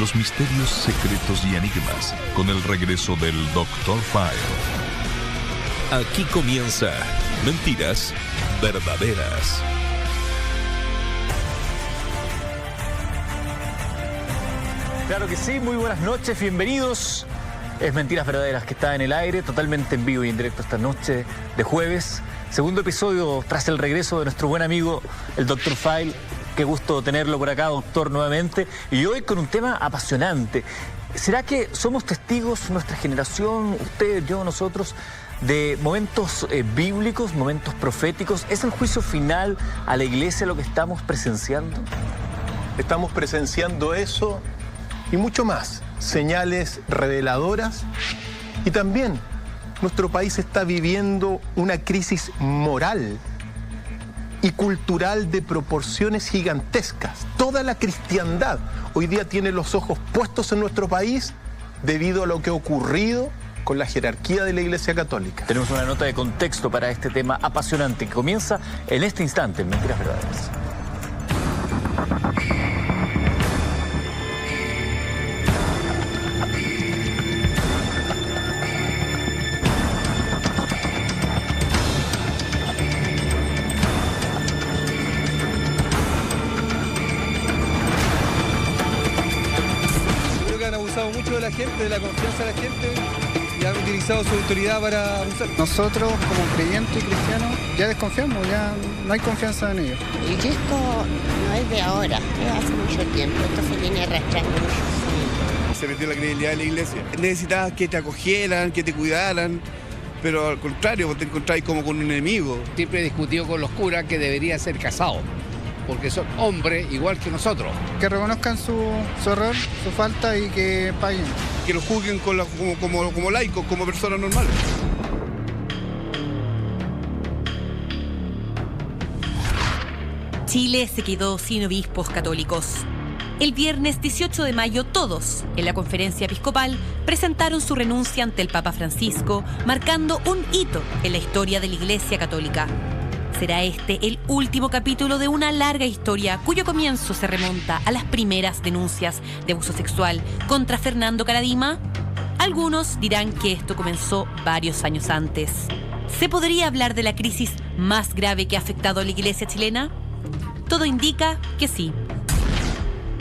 los misterios, secretos y enigmas con el regreso del Dr. File. Aquí comienza Mentiras Verdaderas. Claro que sí, muy buenas noches, bienvenidos. Es Mentiras Verdaderas que está en el aire, totalmente en vivo y en directo esta noche de jueves. Segundo episodio tras el regreso de nuestro buen amigo, el Dr. File. Qué gusto tenerlo por acá, doctor, nuevamente. Y hoy con un tema apasionante. ¿Será que somos testigos, nuestra generación, usted, yo, nosotros, de momentos bíblicos, momentos proféticos? ¿Es el juicio final a la iglesia lo que estamos presenciando? Estamos presenciando eso y mucho más. Señales reveladoras. Y también nuestro país está viviendo una crisis moral y cultural de proporciones gigantescas. Toda la cristiandad hoy día tiene los ojos puestos en nuestro país debido a lo que ha ocurrido con la jerarquía de la Iglesia Católica. Tenemos una nota de contexto para este tema apasionante que comienza en este instante en Mentiras Verdaderas. Mucho de la gente, de la confianza de la gente, y han utilizado su autoridad para abusar. Nosotros, como creyentes y cristianos, ya desconfiamos, ya no hay confianza en ellos. Y esto no es de ahora, es hace mucho tiempo, esto se viene arrastrando muchos años. Se perdió la credibilidad de la iglesia. Necesitabas que te acogieran, que te cuidaran, pero al contrario, te encontráis como con un enemigo. Siempre he discutido con los curas que debería ser casado, porque son hombres igual que nosotros. Que reconozcan su error, su falta y que paguen. Que los juzguen como laicos, como personas normales. Chile se quedó sin obispos católicos. El viernes 18 de mayo todos, en la conferencia episcopal, presentaron su renuncia ante el Papa Francisco, marcando un hito en la historia de la Iglesia Católica. ¿Será este el último capítulo de una larga historia cuyo comienzo se remonta a las primeras denuncias de abuso sexual contra Fernando Karadima? Algunos dirán que esto comenzó varios años antes. ¿Se podría hablar de la crisis más grave que ha afectado a la iglesia chilena? Todo indica que sí.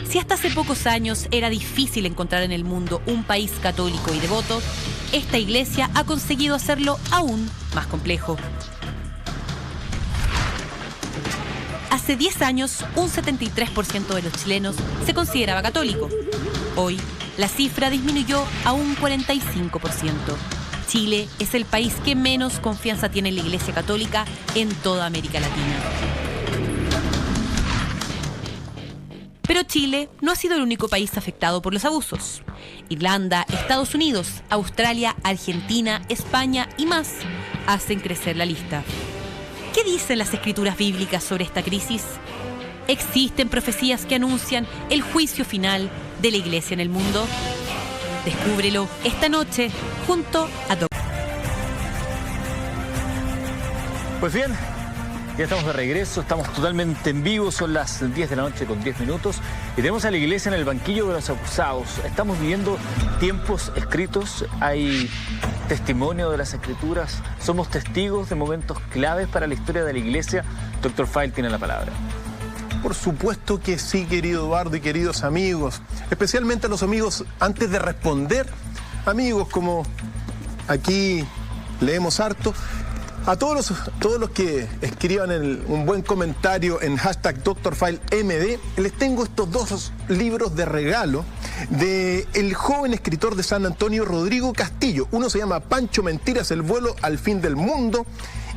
Si hasta hace pocos años era difícil encontrar en el mundo un país católico y devoto, esta iglesia ha conseguido hacerlo aún más complejo. Hace 10 años, un 73% de los chilenos se consideraba católico. Hoy, la cifra disminuyó a un 45%. Chile es el país que menos confianza tiene en la Iglesia Católica en toda América Latina. Pero Chile no ha sido el único país afectado por los abusos. Irlanda, Estados Unidos, Australia, Argentina, España y más hacen crecer la lista. ¿Qué dicen las escrituras bíblicas sobre esta crisis? ¿Existen profecías que anuncian el juicio final de la iglesia en el mundo? Descúbrelo esta noche junto a Dr. Pues bien, ya estamos de regreso, estamos totalmente en vivo, son las 10 de la noche con 10 minutos y tenemos a la iglesia en el banquillo de los acusados. Estamos viviendo tiempos escritos, hay testimonio de las escrituras, somos testigos de momentos claves para la historia de la iglesia. Dr. File tiene la palabra. Por supuesto que sí, querido Eduardo y queridos amigos, especialmente a los amigos, antes de responder, amigos como aquí leemos harto, a todos los que escriban un buen comentario en hashtag DrFileMD, les tengo estos dos libros de regalo de el joven escritor de San Antonio, Rodrigo Castillo. Uno se llama Pancho Mentiras, el vuelo al fin del mundo,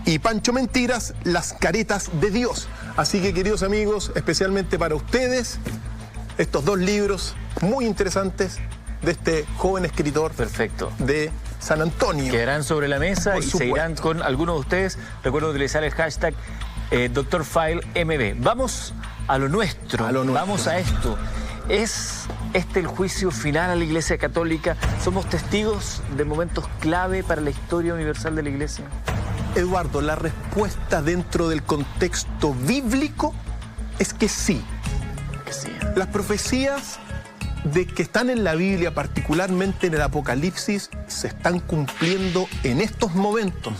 y Pancho Mentiras, las caretas de Dios. Así que, queridos amigos, especialmente para ustedes, estos dos libros muy interesantes de este joven escritor. Perfecto. De San Antonio. Quedarán sobre la mesa y seguirán con algunos de ustedes. Recuerdo utilizar el hashtag DrFileMD. Vamos a lo nuestro. Vamos a esto. ¿Es este el juicio final a la Iglesia Católica? ¿Somos testigos de momentos clave para la historia universal de la Iglesia? Eduardo, la respuesta dentro del contexto bíblico es que sí. Las profecías de que están en la Biblia, particularmente en el Apocalipsis, se están cumpliendo en estos momentos.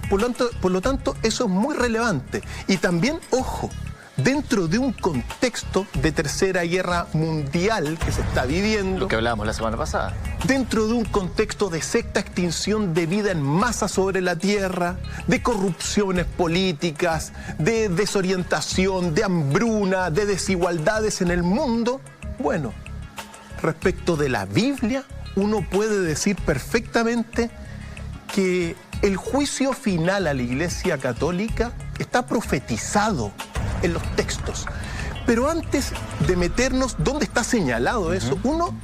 Por lo tanto, eso es muy relevante. Y también, ojo, dentro de un contexto de tercera guerra mundial que se está viviendo, Lo que hablábamos la semana pasada. dentro de un contexto de sexta extinción de vida en masa sobre la Tierra, de corrupciones políticas, de desorientación, de hambruna, de desigualdades en el mundo, bueno, respecto de la Biblia, uno puede decir perfectamente que el juicio final a la Iglesia Católica está profetizado en los textos. Pero antes de meternos, ¿dónde está señalado eso? Uno,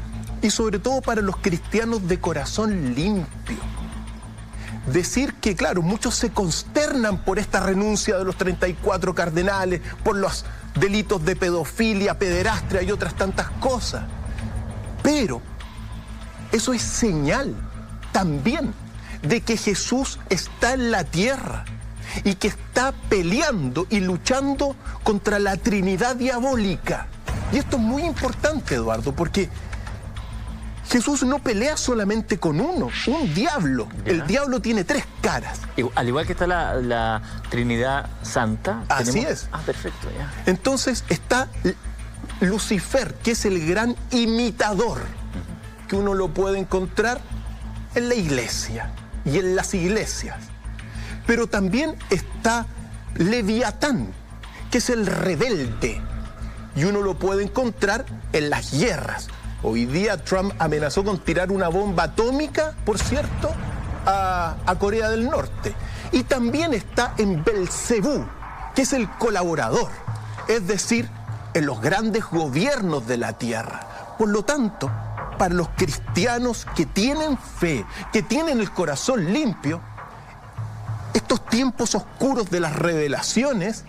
y sobre todo para los cristianos de corazón limpio, decir que, claro, muchos se consternan por esta renuncia de los 34 cardenales, por los delitos de pedofilia, pederastia y otras tantas cosas. Pero eso es señal también de que Jesús está en la tierra y que está peleando y luchando contra la Trinidad diabólica. Y esto es muy importante, Eduardo, porque Jesús no pelea solamente con uno, un diablo. ¿Ya? El diablo tiene 3 caras. Al igual que está la Trinidad Santa. Así es. Ah, perfecto, ya. Entonces está Lucifer, que es el gran imitador, que uno lo puede encontrar en la iglesia y en las iglesias. Pero también está Leviatán, que es el rebelde, y uno lo puede encontrar en las guerras. Hoy día Trump amenazó con tirar una bomba atómica, por cierto, a Corea del Norte. Y también está en Belcebú, que es el colaborador, es decir, en los grandes gobiernos de la tierra. Por lo tanto, para los cristianos que tienen fe, que tienen el corazón limpio, estos tiempos oscuros de las revelaciones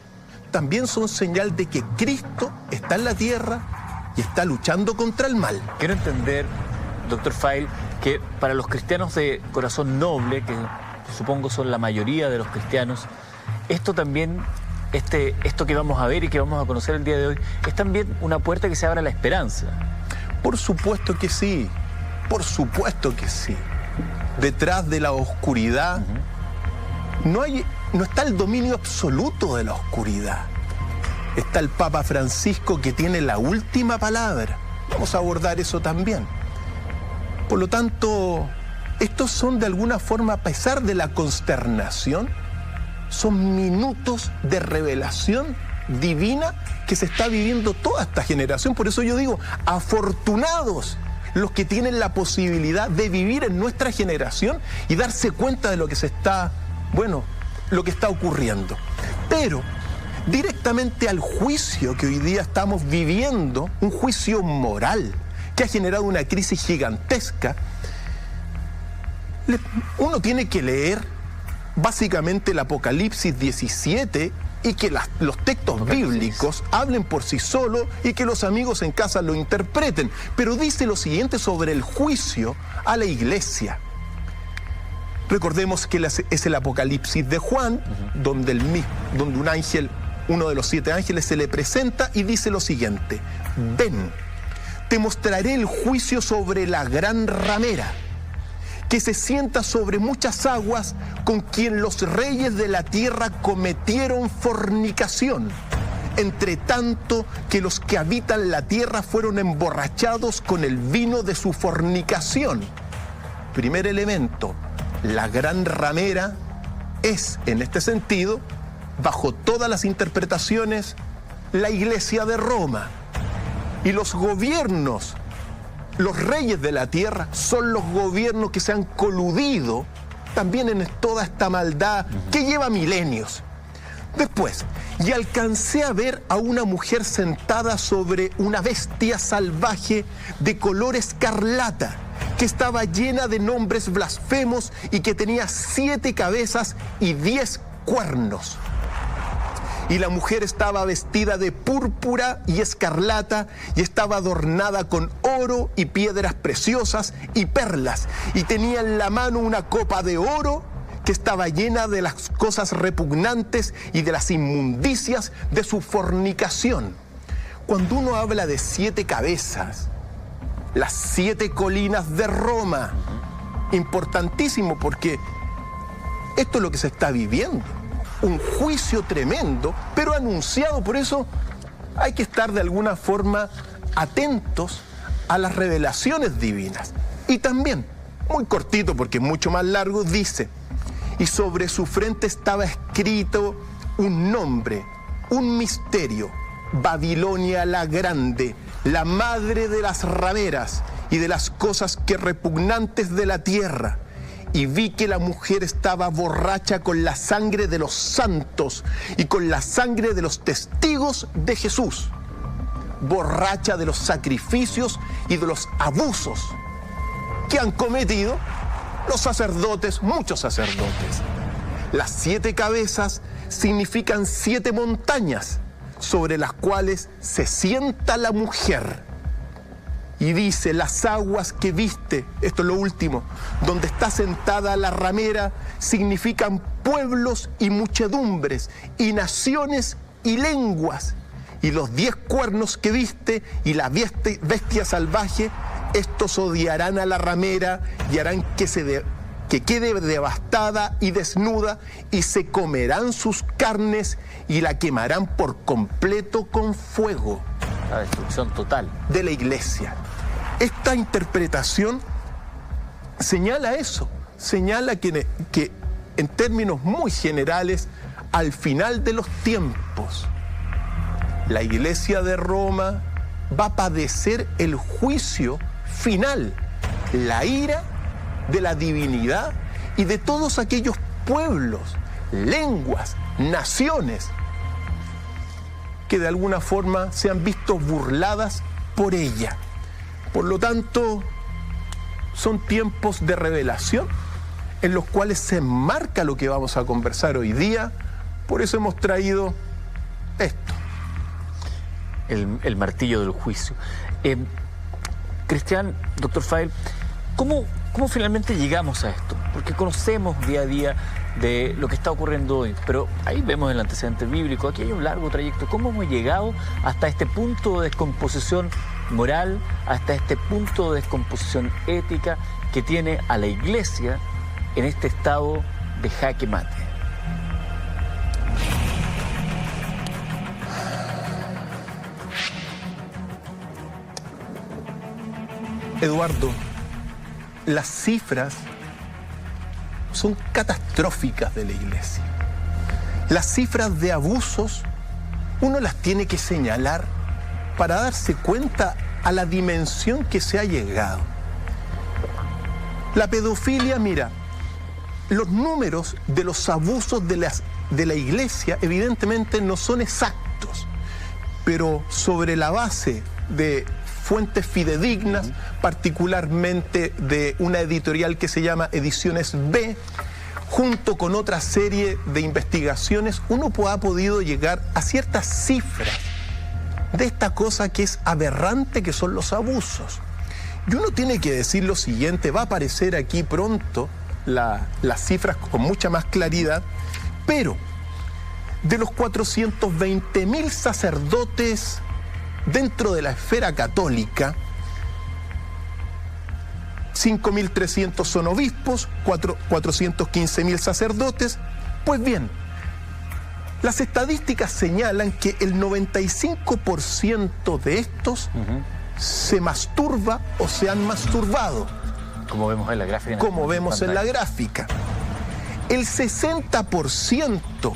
también son señal de que Cristo está en la tierra y está luchando contra el mal. Quiero entender, doctor Feil, que para los cristianos de corazón noble, que supongo son la mayoría de los cristianos, esto también, esto que vamos a ver y que vamos a conocer el día de hoy, es también una puerta que se abre a la esperanza. Por supuesto que sí, por supuesto que sí. Detrás de la oscuridad no está el dominio absoluto de la oscuridad. Está el Papa Francisco, que tiene la última palabra. Vamos a abordar eso también. Por lo tanto, estos son de alguna forma, a pesar de la consternación, son minutos de revelación divina que se está viviendo toda esta generación. Por eso yo digo, afortunados los que tienen la posibilidad de vivir en nuestra generación y darse cuenta de lo que se está, lo que está ocurriendo. Pero directamente al juicio que hoy día estamos viviendo, un juicio moral que ha generado una crisis gigantesca, uno tiene que leer básicamente el Apocalipsis 17 y que los textos bíblicos hablen por sí solos y que los amigos en casa lo interpreten. Pero dice lo siguiente sobre el juicio a la iglesia. Recordemos que es el Apocalipsis de Juan, donde un ángel, uno de los 7 ángeles, se le presenta y dice lo siguiente: ven, te mostraré el juicio sobre la gran ramera, que se sienta sobre muchas aguas, con quien los reyes de la tierra cometieron fornicación, entre tanto que los que habitan la tierra fueron emborrachados con el vino de su fornicación. Primer elemento, la gran ramera es, en este sentido, bajo todas las interpretaciones, la Iglesia de Roma. Y los gobiernos, los reyes de la tierra, son los gobiernos que se han coludido también en toda esta maldad que lleva milenios. Después, y alcancé a ver a una mujer sentada sobre una bestia salvaje de color escarlata, que estaba llena de nombres blasfemos y que tenía 7 cabezas y 10 cuernos. Y la mujer estaba vestida de púrpura y escarlata y estaba adornada con oro y piedras preciosas y perlas. Y tenía en la mano una copa de oro que estaba llena de las cosas repugnantes y de las inmundicias de su fornicación. Cuando uno habla de 7 cabezas, las 7 colinas de Roma. Importantísimo, porque esto es lo que se está viviendo. Un juicio tremendo, pero anunciado. Por eso hay que estar de alguna forma atentos a las revelaciones divinas. Y también, muy cortito porque es mucho más largo, dice: y sobre su frente estaba escrito un nombre, un misterio: Babilonia la Grande, la madre de las rameras y de las cosas que repugnantes de la tierra. Y vi que la mujer estaba borracha con la sangre de los santos y con la sangre de los testigos de Jesús. Borracha de los sacrificios y de los abusos que han cometido los sacerdotes, muchos sacerdotes. Las 7 cabezas significan 7 montañas sobre las cuales se sienta la mujer. Y dice: las aguas que viste, esto es lo último, donde está sentada la ramera, significan pueblos y muchedumbres, y naciones y lenguas. Y los 10 cuernos que viste y la bestia salvaje, estos odiarán a la ramera y harán que quede devastada y desnuda, y se comerán sus carnes y la quemarán por completo con fuego. La destrucción total de la iglesia. Esta interpretación señala eso, señala que en términos muy generales, al final de los tiempos, la iglesia de Roma va a padecer el juicio final, la ira de la divinidad y de todos aquellos pueblos, lenguas, naciones que de alguna forma se han visto burladas por ella. Por lo tanto, son tiempos de revelación en los cuales se enmarca lo que vamos a conversar hoy día. Por eso hemos traído esto. El martillo del juicio. Cristian, doctor File, ¿cómo finalmente llegamos a esto? Porque conocemos día a día de lo que está ocurriendo hoy, pero ahí vemos el antecedente bíblico. Aquí hay un largo trayecto. ¿Cómo hemos llegado hasta este punto de descomposición moral, hasta este punto de descomposición ética que tiene a la iglesia en este estado de jaque mate? Eduardo, las cifras son catastróficas de la iglesia. Las cifras de abusos uno las tiene que señalar para darse cuenta a la dimensión que se ha llegado. La pedofilia, mira, los números de los abusos de la iglesia evidentemente no son exactos, pero sobre la base de fuentes fidedignas, particularmente de una editorial que se llama Ediciones B, junto con otra serie de investigaciones, uno ha podido llegar a ciertas cifras de esta cosa que es aberrante, que son los abusos. Y uno tiene que decir lo siguiente: va a aparecer aquí pronto las cifras con mucha más claridad, pero de los 420.000 sacerdotes dentro de la esfera católica, 5.300 son obispos, 415.000 sacerdotes. Pues bien, las estadísticas señalan que el 95% de estos se masturba o se han masturbado. Como vemos en la gráfica. Como vemos en la gráfica. El 60%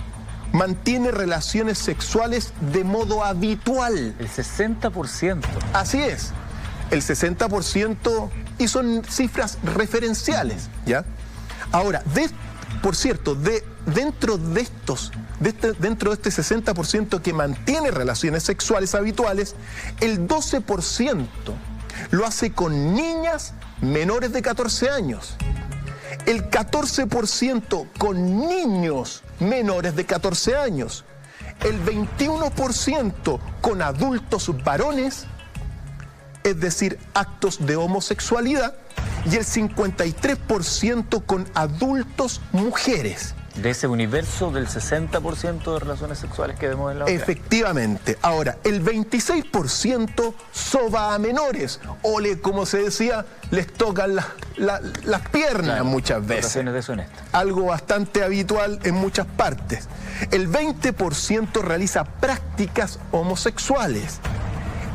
mantiene relaciones sexuales de modo habitual. El 60%. Así es. El 60%, y son cifras referenciales, ¿ya? Ahora, por cierto, dentro de este 60% que mantiene relaciones sexuales habituales, el 12% lo hace con niñas menores de 14 años. El 14% con niños menores de 14 años. El 21% con adultos varones, es decir, actos de homosexualidad, y el 53% con adultos mujeres. De ese universo del 60% de relaciones sexuales que vemos en la sociedad. Efectivamente. Ahora, el 26% soba a menores, o como se decía, les tocan las piernas, Claro, muchas veces. relaciones deshonestas. Algo bastante habitual en muchas partes. El 20% realiza prácticas homosexuales.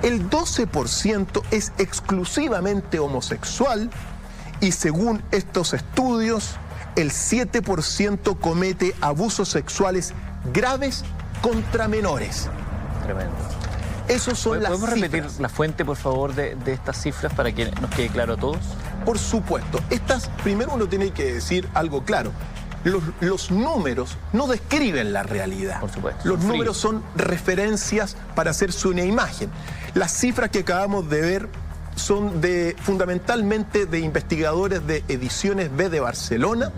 El 12% es exclusivamente homosexual y, según estos estudios, el 7% comete abusos sexuales graves contra menores. Tremendo. Esos son las ¿Podemos repetir cifras. la fuente, por favor, de estas cifras para que nos quede claro a todos? Por supuesto. Primero uno tiene que decir algo claro. Los números no describen la realidad. Por supuesto. Los Son números son referencias para hacerse una imagen. Las cifras que acabamos de ver son fundamentalmente de investigadores de Ediciones B de Barcelona,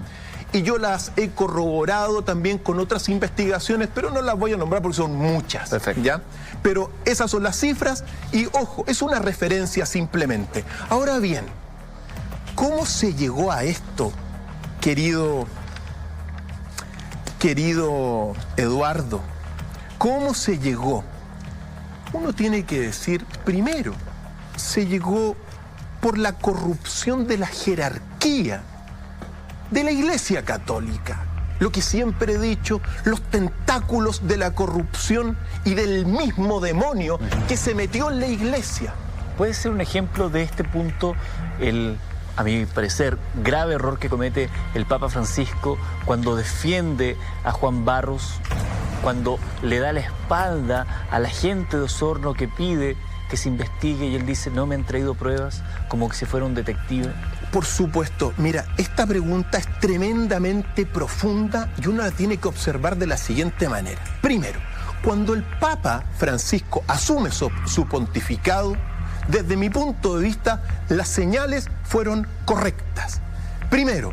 y yo las he corroborado también con otras investigaciones, pero no las voy a nombrar porque son muchas. Perfecto. ¿Ya? Pero esas son las cifras y, ojo, es una referencia simplemente. Ahora bien, ¿cómo se llegó a esto, querido Eduardo? ¿Cómo se llegó? Uno tiene que decir, primero, se llegó por la corrupción de la jerarquía de la Iglesia Católica. Lo que siempre he dicho, los tentáculos de la corrupción y del mismo demonio que se metió en la Iglesia. ¿Puede ser un ejemplo de este punto a mi parecer, grave error que comete el Papa Francisco cuando defiende a Juan Barros, cuando le da la espalda a la gente de Osorno que pide que se investigue y él dice, no me han traído pruebas, como que si fuera un detective? Por supuesto. Mira, esta pregunta es tremendamente profunda y uno la tiene que observar de la siguiente manera. Primero, cuando el Papa Francisco asume su pontificado, desde mi punto de vista, las señales fueron correctas. Primero,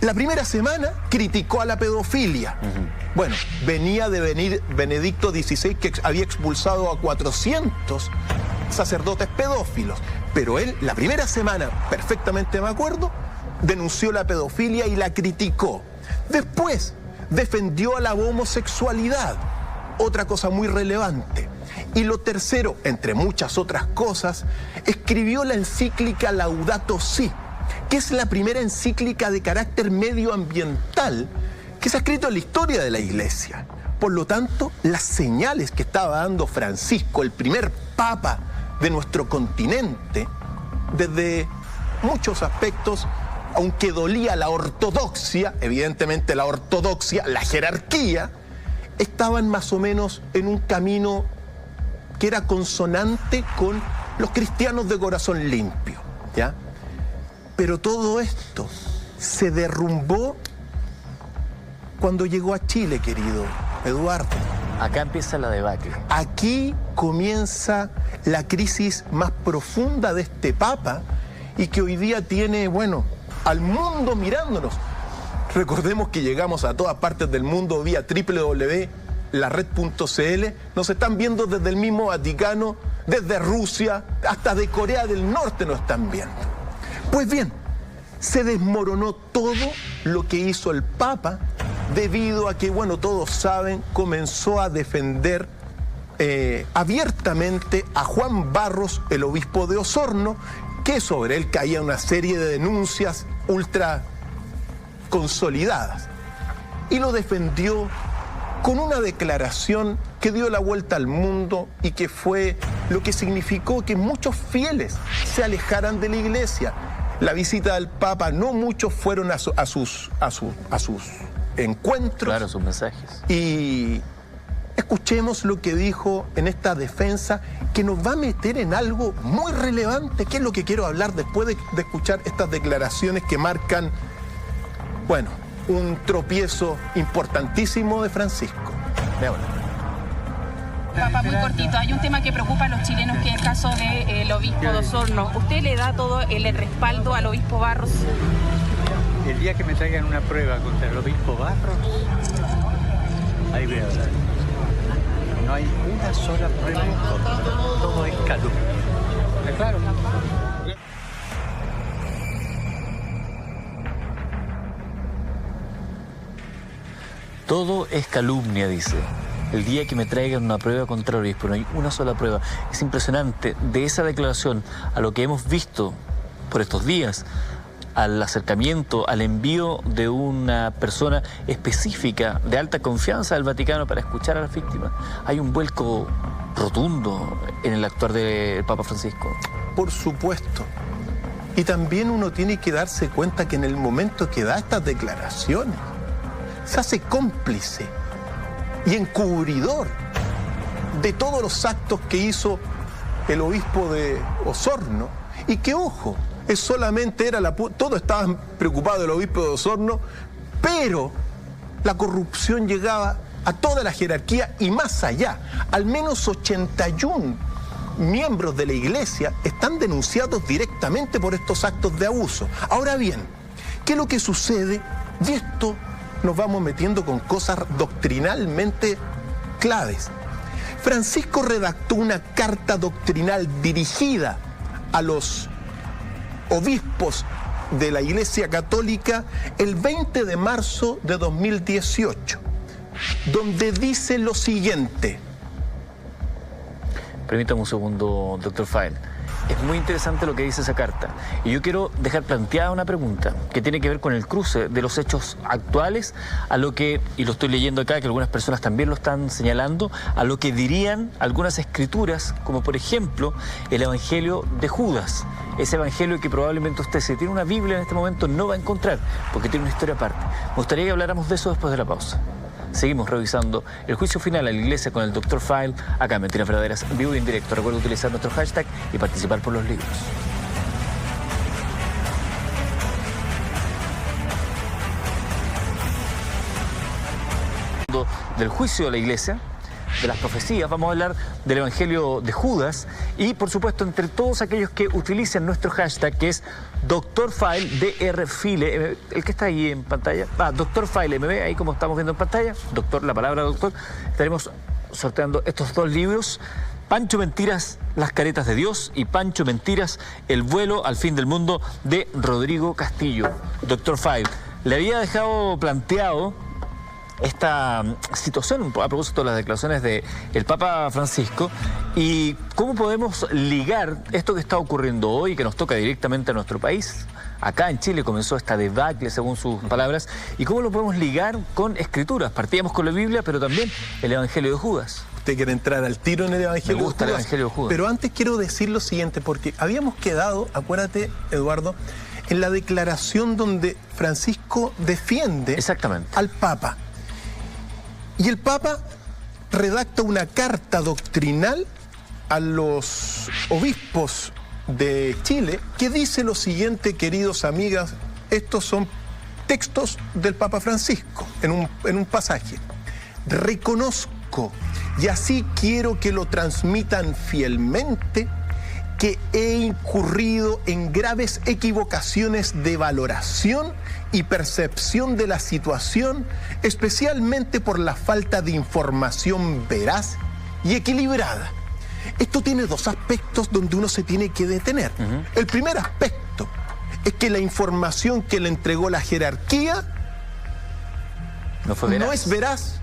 la primera semana criticó a la pedofilia. Bueno, venía de venir Benedicto XVI, que había expulsado a 400 sacerdotes pedófilos. Pero él, la primera semana, perfectamente me acuerdo, denunció la pedofilia y la criticó. Después, defendió a la homosexualidad, otra cosa muy relevante. Y lo tercero, entre muchas otras cosas, escribió la encíclica Laudato Si, que es la primera encíclica de carácter medioambiental que se ha escrito en la historia de la Iglesia. Por lo tanto, las señales que estaba dando Francisco, el primer papa de nuestro continente, desde muchos aspectos, aunque dolía la ortodoxia, evidentemente la ortodoxia, la jerarquía, estaban más o menos en un camino que era consonante con los cristianos de corazón limpio, ¿ya? Pero todo esto se derrumbó cuando llegó a Chile, querido Eduardo. Acá empieza la debacle. Aquí comienza la crisis más profunda de este Papa y que hoy día tiene, bueno, al mundo mirándonos. Recordemos que llegamos a todas partes del mundo vía www.lared.cl. Nos están viendo desde el mismo Vaticano, desde Rusia, hasta de Corea del Norte nos están viendo. Pues bien, se desmoronó todo lo que hizo el Papa debido a que, bueno, todos saben, comenzó a defender abiertamente a Juan Barros, el obispo de Osorno, que sobre él caía una serie de denuncias ultra consolidadas. Y lo defendió con una declaración que dio la vuelta al mundo y que fue lo que significó que muchos fieles se alejaran de la Iglesia. La visita del Papa, no muchos fueron a sus encuentros. Claro, sus mensajes. Y escuchemos lo que dijo en esta defensa, que nos va a meter en algo muy relevante, que es lo que quiero hablar después de escuchar estas declaraciones que marcan, bueno, un tropiezo importantísimo de Francisco. Veámoslo. Papá, muy cortito, hay un tema que preocupa a los chilenos, que es el caso del obispo de Osorno. ¿Usted le da todo el respaldo al obispo Barros? El día que me traigan una prueba contra el obispo Barros, ahí voy a hablar. No hay una sola prueba en contra, todo es calumnia. Claro. Todo es calumnia, dice. El día que me traigan una prueba contra el obispo, no hay una sola prueba. Es impresionante. De esa declaración a lo que hemos visto por estos días, al acercamiento, al envío de una persona específica de alta confianza del Vaticano para escuchar a las víctimas, hay un vuelco rotundo en el actuar del Papa Francisco. Por supuesto. Y también uno tiene que darse cuenta que en el momento que da estas declaraciones, se hace cómplice y encubridor de todos los actos que hizo el obispo de Osorno. Y que, ojo, solamente era todos estaban preocupados del obispo de Osorno, pero la corrupción llegaba a toda la jerarquía y más allá. Al menos 81 miembros de la iglesia están denunciados directamente por estos actos de abuso. Ahora bien, ¿qué es lo que sucede? Y esto nos vamos metiendo con cosas doctrinalmente claves. Francisco redactó una carta doctrinal dirigida a los obispos de la Iglesia Católica el 20 de marzo de 2018, donde dice lo siguiente. Permítame un segundo, doctor Fael. Es muy interesante lo que dice esa carta. Y yo quiero dejar planteada una pregunta que tiene que ver con el cruce de los hechos actuales a lo que, y lo estoy leyendo acá, que algunas personas también lo están señalando, a lo que dirían algunas escrituras, como por ejemplo el Evangelio de Judas. Ese Evangelio que probablemente usted, si tiene una Biblia en este momento, no va a encontrar, porque tiene una historia aparte. Me gustaría que habláramos de eso después de la pausa. Seguimos revisando el juicio final a la iglesia con el Dr. File, acá en Mentiras Verdaderas, en vivo y en directo. Recuerda utilizar nuestro hashtag y participar por los libros. Del juicio de la iglesia, de las profecías, vamos a hablar del Evangelio de Judas y, por supuesto, entre todos aquellos que utilicen nuestro hashtag, que es Dr. File, DR File, el que está ahí en pantalla, Dr. File MB, ahí como estamos viendo en pantalla, doctor, la palabra doctor, estaremos sorteando estos dos libros, Pancho Mentiras, Las Caretas de Dios, y Pancho Mentiras, El vuelo al fin del mundo, de Rodrigo Castillo. Dr. File, le había dejado planteado esta situación a propósito de las declaraciones del Papa Francisco y cómo podemos ligar esto que está ocurriendo hoy, que nos toca directamente a nuestro país. Acá en Chile comenzó esta debacle, según sus palabras, y cómo lo podemos ligar con escrituras. Partíamos con la Biblia, pero también el Evangelio de Judas. Usted quiere entrar al tiro en el Evangelio de Judas. Me gusta el Evangelio de Judas. Pero antes quiero decir lo siguiente, porque habíamos quedado, acuérdate, Eduardo, en la declaración donde Francisco defiende al Papa. Y el Papa redacta una carta doctrinal a los obispos de Chile que dice lo siguiente, queridos amigas, estos son textos del Papa Francisco en un pasaje. Reconozco, y así quiero que lo transmitan fielmente, que he incurrido en graves equivocaciones de valoración y percepción de la situación, especialmente por la falta de información veraz y equilibrada. Esto tiene dos aspectos donde uno se tiene que detener. El primer aspecto es que la información que le entregó la jerarquía no es veraz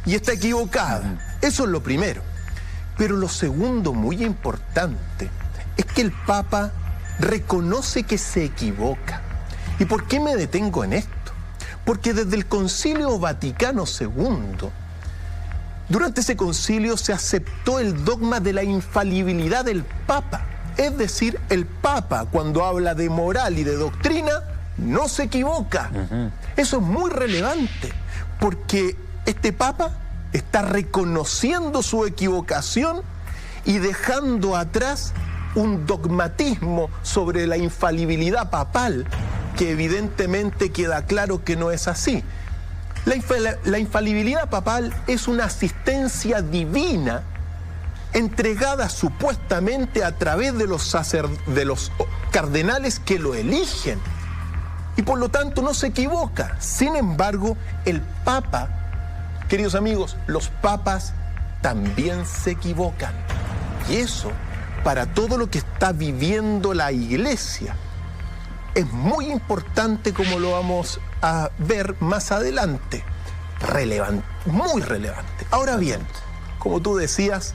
y está equivocada. Eso es lo primero. Pero lo segundo, muy importante, es que el Papa reconoce que se equivoca. ¿Y por qué me detengo en esto? Porque desde el Concilio Vaticano II, durante ese concilio se aceptó el dogma de la infalibilidad del Papa. Es decir, el Papa, cuando habla de moral y de doctrina, no se equivoca. Eso es muy relevante, porque este Papa está reconociendo su equivocación y dejando atrás un dogmatismo sobre la infalibilidad papal que evidentemente queda claro que no es así. La infalibilidad papal es una asistencia divina entregada supuestamente a través de los cardenales que lo eligen y por lo tanto no se equivoca. Sin embargo, el Papa, queridos amigos, los papas también se equivocan. Y eso, para todo lo que está viviendo la Iglesia, es muy importante, como lo vamos a ver más adelante. relevante, muy relevante. Ahora bien, como tú decías,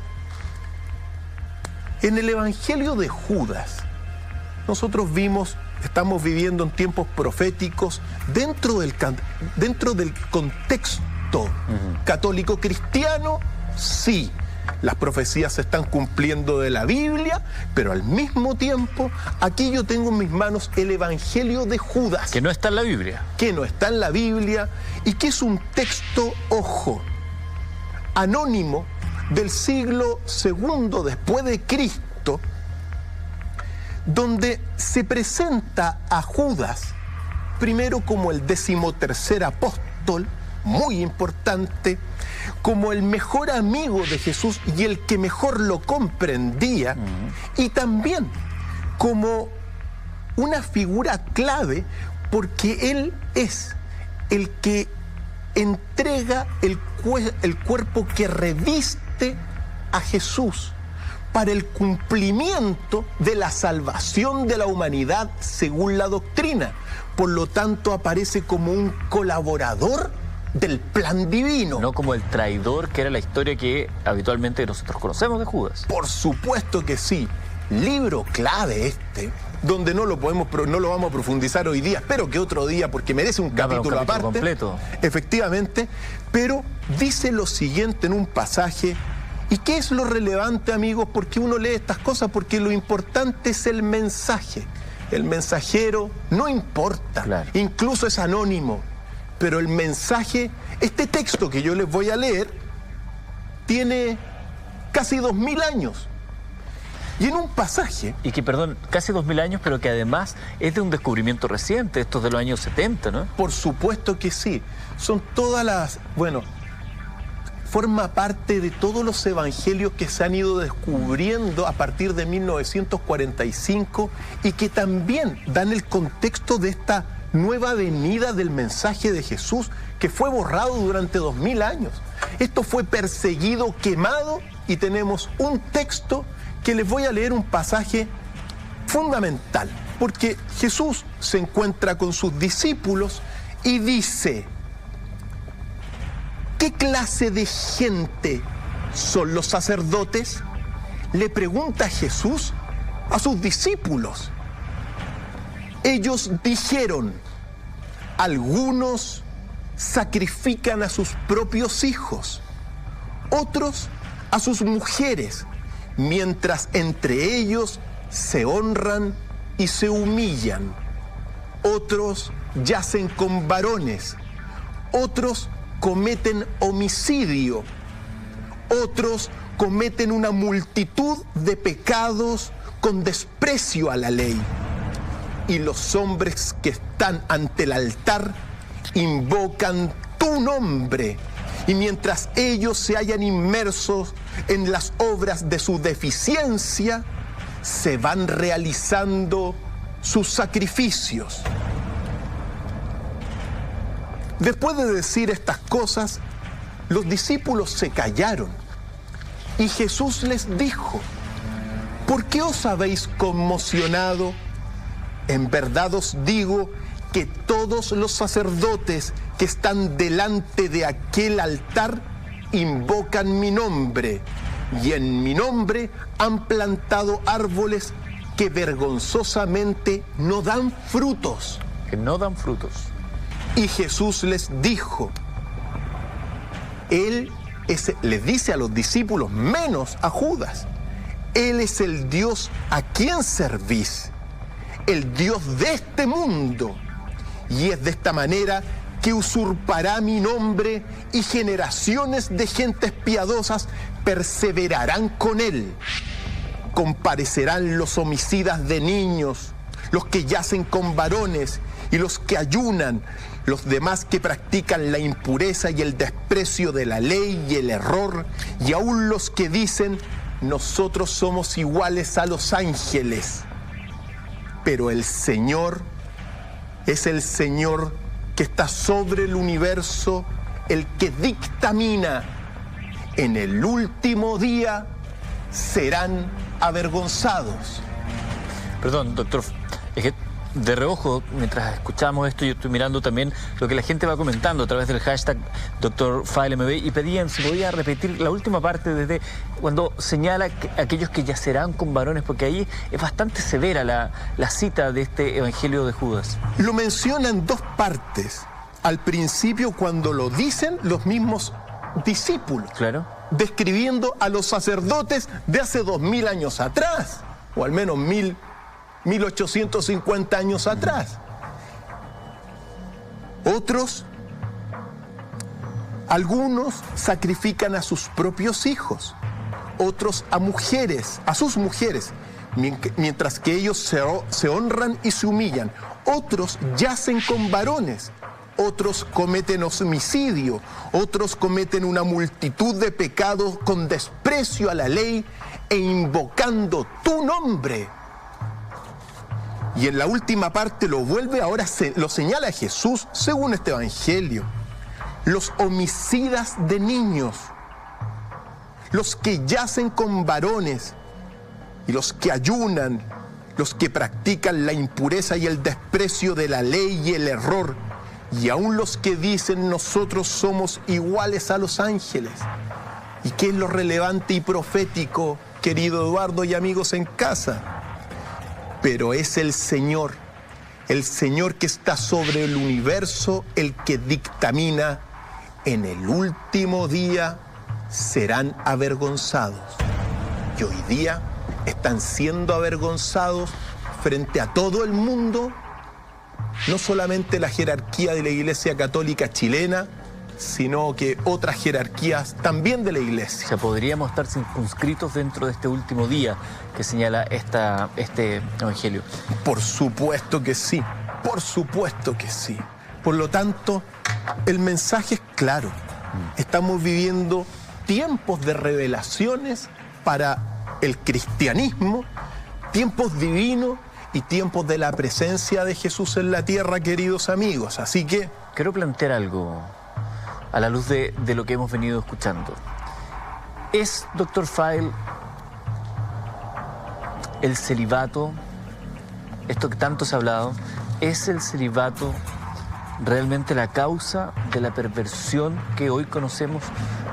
en el Evangelio de Judas, nosotros estamos viviendo en tiempos proféticos dentro del contexto católico cristiano, sí. Las profecías se están cumpliendo de la Biblia, pero al mismo tiempo, aquí yo tengo en mis manos el Evangelio de Judas. Que no está en la Biblia. Que no está en la Biblia y que es un texto, ojo, anónimo del siglo II después de Cristo, donde se presenta a Judas primero como el 13º apóstol, muy importante, como el mejor amigo de Jesús y el que mejor lo comprendía, y también como una figura clave porque él es el que entrega el cuerpo que reviste a Jesús para el cumplimiento de la salvación de la humanidad según la doctrina. Por lo tanto, aparece como un colaborador del plan divino. No como el traidor, que era la historia que habitualmente nosotros conocemos de Judas. Por supuesto que sí. Libro clave donde no lo vamos a profundizar hoy día. Espero que otro día, porque merece un capítulo aparte. Completo. Efectivamente. Pero dice lo siguiente en un pasaje. ¿Y qué es lo relevante, amigos? Porque uno lee estas cosas, porque lo importante es el mensaje. El mensajero no importa. Claro. Incluso es anónimo. Pero el mensaje, este texto que yo les voy a leer, tiene casi 2000 años. Y en un pasaje... Y que, perdón, casi 2000 años, pero que además es de un descubrimiento reciente, esto es de los años 70, ¿no? Por supuesto que sí. Son todas las... forma parte de todos los evangelios que se han ido descubriendo a partir de 1945 y que también dan el contexto de esta nueva venida del mensaje de Jesús que fue borrado durante 2000 años. Esto fue perseguido, quemado, y tenemos un texto que les voy a leer, un pasaje fundamental, porque Jesús se encuentra con sus discípulos y dice: ¿qué clase de gente son los sacerdotes? Le pregunta Jesús a sus discípulos. Ellos dijeron: algunos sacrifican a sus propios hijos, otros a sus mujeres, mientras entre ellos se honran y se humillan. Otros yacen con varones, otros cometen homicidio, otros cometen una multitud de pecados con desprecio a la ley. Y los hombres que están ante el altar invocan tu nombre, y mientras ellos se hallan inmersos en las obras de su deficiencia, se van realizando sus sacrificios. Después de decir estas cosas, los discípulos se callaron y Jesús les dijo: ¿por qué os habéis conmocionado? En verdad os digo que todos los sacerdotes que están delante de aquel altar invocan mi nombre, y en mi nombre han plantado árboles que vergonzosamente no dan frutos. Que no dan frutos. Y Jesús les dijo, les dice a los discípulos, menos a Judas: Él es el Dios a quien servís, el Dios de este mundo, y es de esta manera que usurpará mi nombre, y generaciones de gentes piadosas perseverarán con él. Comparecerán los homicidas de niños, los que yacen con varones y los que ayunan, los demás que practican la impureza y el desprecio de la ley y el error, y aún los que dicen: nosotros somos iguales a los ángeles. Pero el Señor es el Señor que está sobre el universo, el que dictamina: en el último día serán avergonzados. Perdón, doctor, es que de reojo, mientras escuchamos esto, yo estoy mirando también lo que la gente va comentando a través del hashtag DrFileMB y pedían si podía repetir la última parte desde cuando señala que aquellos que yacerán con varones, porque ahí es bastante severa la cita de este Evangelio de Judas. Lo menciona en dos partes. Al principio, cuando lo dicen los mismos discípulos, claro, describiendo a los sacerdotes de hace 2000 años atrás, o al menos 1850 años atrás. Algunos sacrifican a sus propios hijos, otros a mujeres, a sus mujeres, mientras que ellos se honran y se humillan. Otros yacen con varones, otros cometen homicidio, otros cometen una multitud de pecados con desprecio a la ley e invocando tu nombre. Y en la última parte lo vuelve, ahora lo señala Jesús según este Evangelio. Los homicidas de niños, los que yacen con varones y los que ayunan, los que practican la impureza y el desprecio de la ley y el error, y aún los que dicen nosotros somos iguales a los ángeles. ¿Y qué es lo relevante y profético, querido Eduardo y amigos en casa? Pero es el Señor que está sobre el universo, el que dictamina: en el último día serán avergonzados. Y hoy día están siendo avergonzados frente a todo el mundo, no solamente la jerarquía de la Iglesia Católica chilena, sino que otras jerarquías también de la Iglesia. O sea, podríamos estar circunscritos dentro de este último día que señala este Evangelio. Por supuesto que sí, por supuesto que sí. Por lo tanto, el mensaje es claro. Estamos viviendo tiempos de revelaciones para el cristianismo, tiempos divinos y tiempos de la presencia de Jesús en la tierra, queridos amigos. Así que quiero plantear algo a la luz de lo que hemos venido escuchando. ¿Es, Dr. File, el celibato, esto que tanto se ha hablado, es el celibato realmente la causa de la perversión que hoy conocemos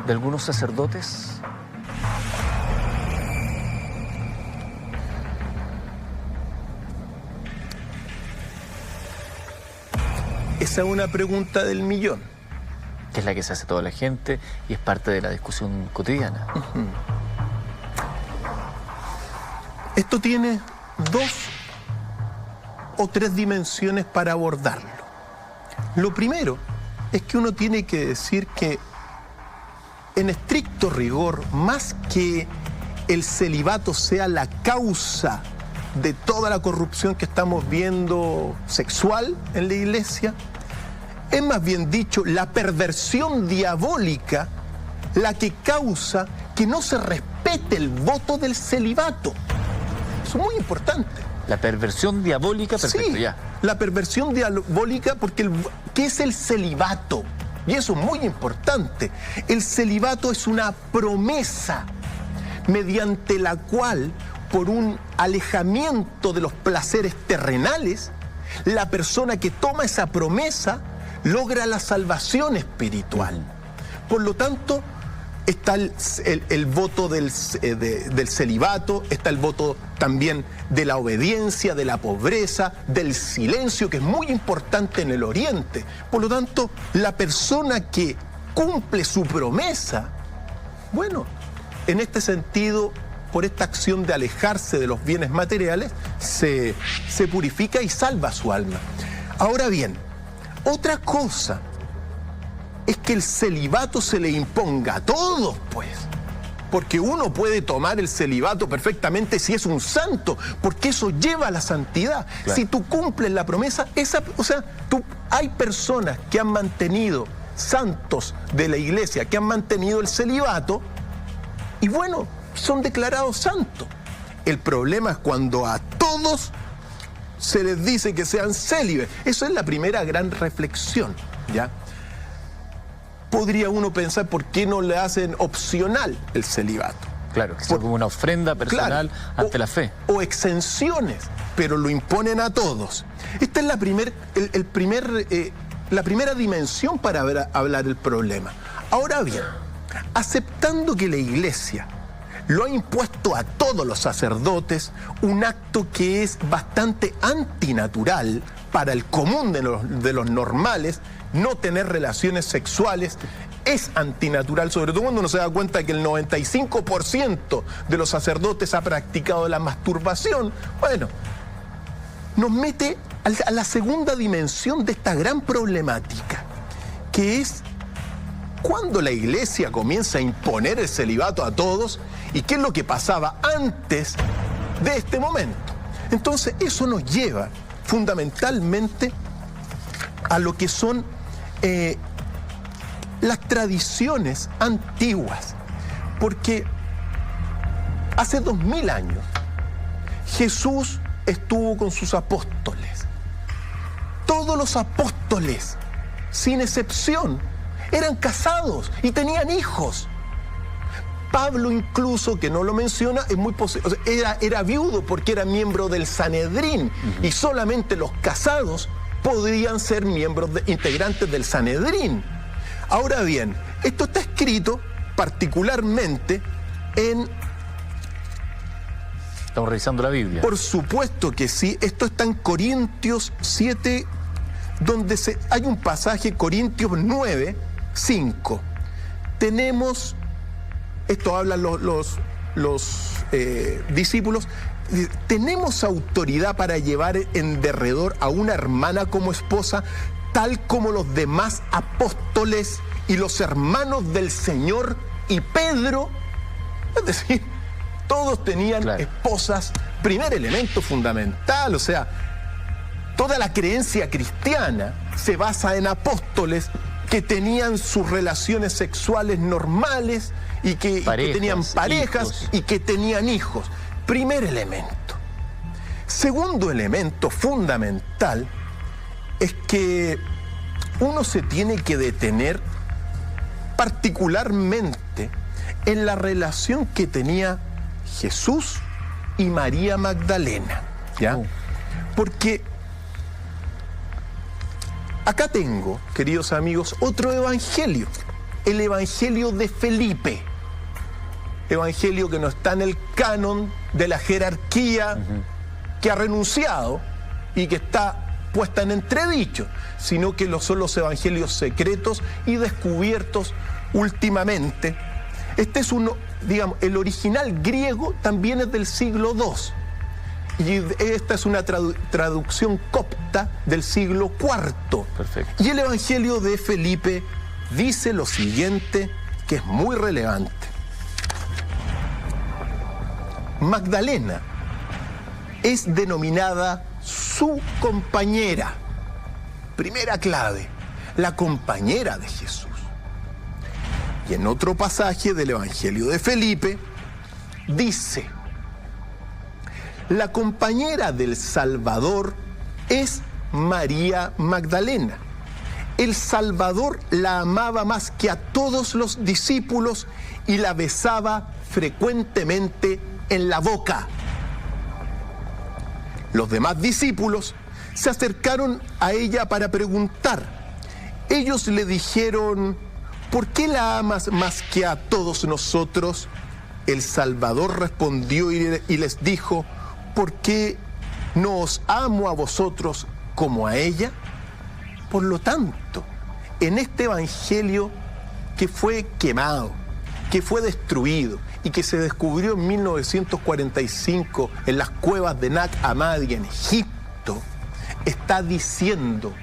de algunos sacerdotes? Esa es una pregunta del millón. Que es la que se hace toda la gente y es parte de la discusión cotidiana. Esto tiene 2 o 3 dimensiones para abordarlo. Lo primero es que uno tiene que decir que, en estricto rigor, más que el celibato sea la causa de toda la corrupción que estamos viendo sexual en la Iglesia, es más bien dicho la perversión diabólica la que causa que no se respete el voto del celibato. Eso es muy importante. La perversión diabólica, perfecto, sí, ya. La perversión diabólica, porque ¿qué es el celibato? Y eso es muy importante. El celibato es una promesa mediante la cual, por un alejamiento de los placeres terrenales, la persona que toma esa promesa logra la salvación espiritual. Por lo tanto, está el voto del celibato, está el voto también de la obediencia, de la pobreza, del silencio, que es muy importante en el Oriente. Por lo tanto, la persona que cumple su promesa, bueno, en este sentido, por esta acción de alejarse de los bienes materiales, se purifica y salva su alma. Ahora bien, otra cosa es que el celibato se le imponga a todos, pues. Porque uno puede tomar el celibato perfectamente si es un santo, porque eso lleva a la santidad. Claro. Si tú cumples la promesa, hay personas que han mantenido, santos de la Iglesia, que han mantenido el celibato, y bueno, son declarados santos. El problema es cuando a todos se les dice que sean célibes. Eso es la primera gran reflexión, ¿ya? Podría uno pensar por qué no le hacen opcional el celibato. Claro, que es como una ofrenda personal ante la fe. O exenciones, pero lo imponen a todos. Esta es la primera dimensión para hablar el problema. Ahora bien, aceptando que la Iglesia lo ha impuesto a todos los sacerdotes, un acto que es bastante antinatural para el común de los normales, no tener relaciones sexuales es antinatural, sobre todo cuando uno se da cuenta que el 95% de los sacerdotes ha practicado la masturbación. Bueno, nos mete a la segunda dimensión de esta gran problemática, que es cuando la Iglesia comienza a imponer el celibato a todos y qué es lo que pasaba antes de este momento. Entonces eso nos lleva fundamentalmente a lo que son las tradiciones antiguas, porque hace 2000 años Jesús estuvo con sus apóstoles. Todos los apóstoles, sin excepción, eran casados y tenían hijos. Pablo incluso, que no lo menciona, es muy posible, era viudo porque era miembro del Sanedrín, y solamente los casados podrían ser miembros integrantes del Sanedrín. Ahora bien, esto está escrito particularmente en... Estamos revisando la Biblia. Por supuesto que sí, esto está en Corintios 7, donde hay un pasaje, Corintios 9, 5. Tenemos, esto hablan los discípulos, tenemos autoridad para llevar en derredor a una hermana como esposa, tal como los demás apóstoles y los hermanos del Señor y Pedro. Es decir, todos tenían esposas, primer elemento fundamental, o sea, toda la creencia cristiana se basa en apóstoles que tenían sus relaciones sexuales normales y que tenían parejas, hijos, y que tenían hijos. Primer elemento. Segundo elemento fundamental es que uno se tiene que detener particularmente en la relación que tenía Jesús y María Magdalena, ¿ya? Porque acá tengo, queridos amigos, otro evangelio, el evangelio de Felipe, evangelio que no está en el canon de la jerarquía que ha renunciado y que está puesta en entredicho, sino que son los evangelios secretos y descubiertos últimamente. Este es uno, digamos, el original griego también es del siglo II. Y esta es una traducción copta del siglo IV. Perfecto. Y el evangelio de Felipe dice lo siguiente, que es muy relevante. Magdalena es denominada su compañera. Primera clave, la compañera de Jesús. Y en otro pasaje del Evangelio de Felipe dice: la compañera del Salvador es María Magdalena. El Salvador la amaba más que a todos los discípulos y la besaba frecuentemente en la boca. Los demás discípulos se acercaron a ella para preguntar. Ellos le dijeron: ¿por qué la amas más que a todos nosotros? El Salvador respondió y les dijo: ¿por qué no os amo a vosotros como a ella? Por lo tanto, en este evangelio que fue quemado, que fue destruido y que se descubrió en 1945 en las cuevas de Nag Hammadi en Egipto, está diciendo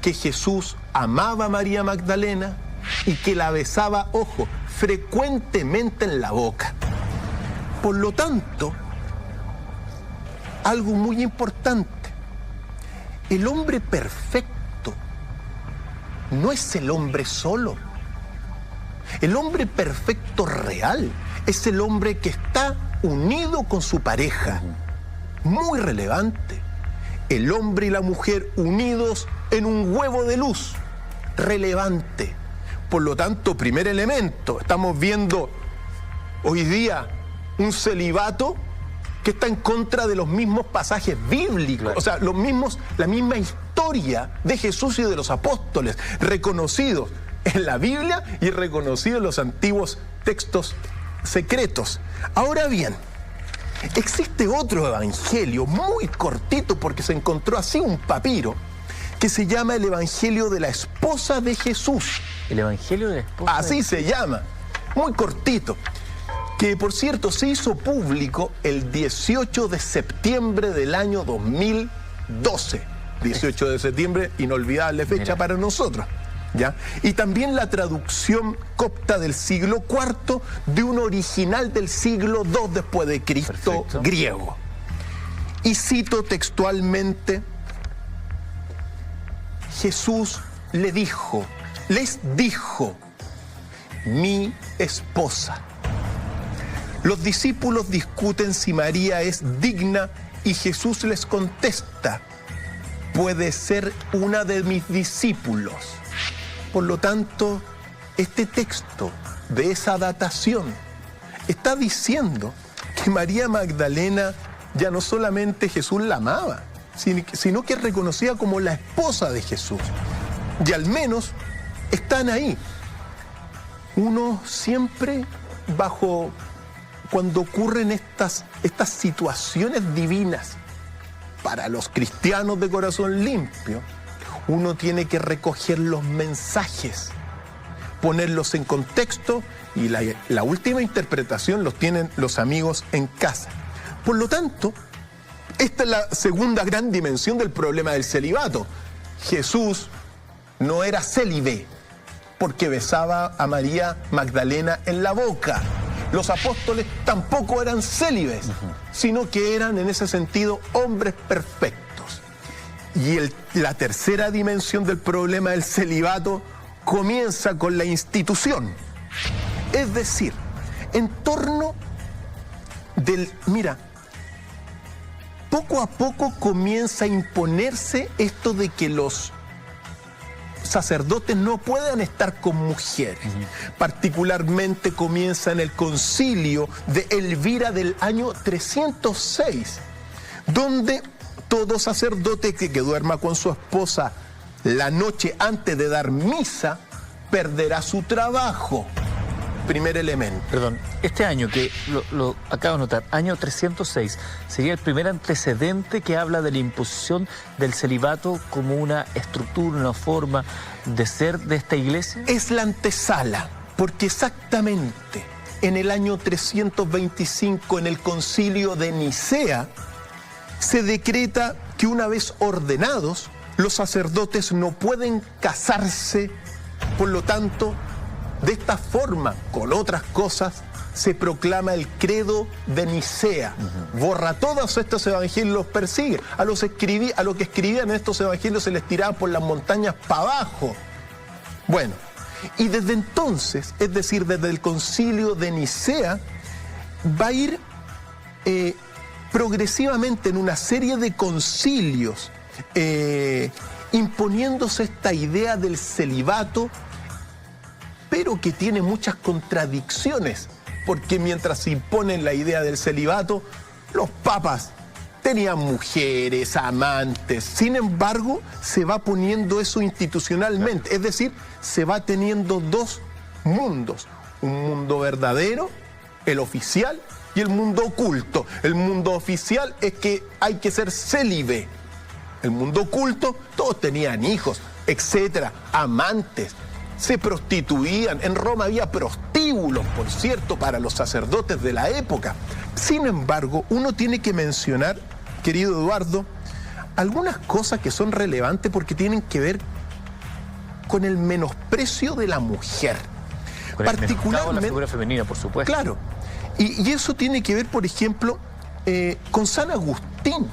que Jesús amaba a María Magdalena y que la besaba, ojo, frecuentemente en la boca. Por lo tanto, algo muy importante, el hombre perfecto no es el hombre solo. El hombre perfecto real es el hombre que está unido con su pareja. Muy relevante. El hombre y la mujer unidos en un huevo de luz. Relevante. Por lo tanto, primer elemento, estamos viendo hoy día un celibato que está en contra de los mismos pasajes bíblicos, Claro. o sea, la misma historia de Jesús y de los apóstoles, reconocidos en la Biblia y reconocidos en los antiguos textos secretos. Ahora bien, existe otro evangelio muy cortito porque se encontró así un papiro que se llama el Evangelio de la esposa de Jesús. El Evangelio de la esposa. Así se llama, muy cortito, que por cierto se hizo público el 18 de septiembre del año 2012. 18 de septiembre, inolvidable fecha Mira. para nosotros, ¿ya? Y también la traducción copta del siglo IV de un original del siglo II después de Cristo, Perfecto. griego. Y cito textualmente: Jesús les dijo, mi esposa. Los discípulos discuten si María es digna y Jesús les contesta, puede ser una de mis discípulos. Por lo tanto, este texto de esa datación está diciendo que María Magdalena ya no solamente Jesús la amaba, sino que es reconocida como la esposa de Jesús. Y al menos están ahí. Uno siempre cuando ocurren estas situaciones divinas para los cristianos de corazón limpio, uno tiene que recoger los mensajes, ponerlos en contexto y la última interpretación los tienen los amigos en casa. Por lo tanto, esta es la segunda gran dimensión del problema del celibato. Jesús no era célibe porque besaba a María Magdalena en la boca. Los apóstoles tampoco eran célibes, sino que eran en ese sentido hombres perfectos. Y la tercera dimensión del problema del celibato comienza con la institución. Es decir, en torno poco a poco comienza a imponerse esto de que los sacerdotes no puedan estar con mujeres. Particularmente comienza en el concilio de Elvira del año 306, donde todo sacerdote que duerma con su esposa la noche antes de dar misa perderá su trabajo. Primer elemento. Perdón, este año que lo acabo de notar, año 306, sería el primer antecedente que habla de la imposición del celibato como una estructura, una forma de ser de esta iglesia. Es la antesala, porque exactamente en el año 325, en el concilio de Nicea, se decreta que una vez ordenados, los sacerdotes no pueden casarse, por lo tanto, de esta forma, con otras cosas, se proclama el credo de Nicea. Borra todos estos evangelios, los persigue. A los que escribían estos evangelios se les tiraba por las montañas para abajo. Bueno, y desde entonces, es decir, desde el concilio de Nicea, va a ir progresivamente en una serie de concilios imponiéndose esta idea del celibato, pero que tiene muchas contradicciones, porque mientras se imponen la idea del celibato, los papas tenían mujeres, amantes. Sin embargo, se va poniendo eso institucionalmente, es decir, se va teniendo dos mundos, un mundo verdadero, el oficial, y el mundo oculto. El mundo oficial es que hay que ser célibe. El mundo oculto, todos tenían hijos, etcétera, amantes. Se prostituían. En Roma había prostíbulos, por cierto, para los sacerdotes de la época. Sin embargo, uno tiene que mencionar, querido Eduardo, algunas cosas que son relevantes porque tienen que ver con el menosprecio de la mujer. Con el menoscabo de la figura femenina, por supuesto. Claro. Y eso tiene que ver, por ejemplo, con San Agustín,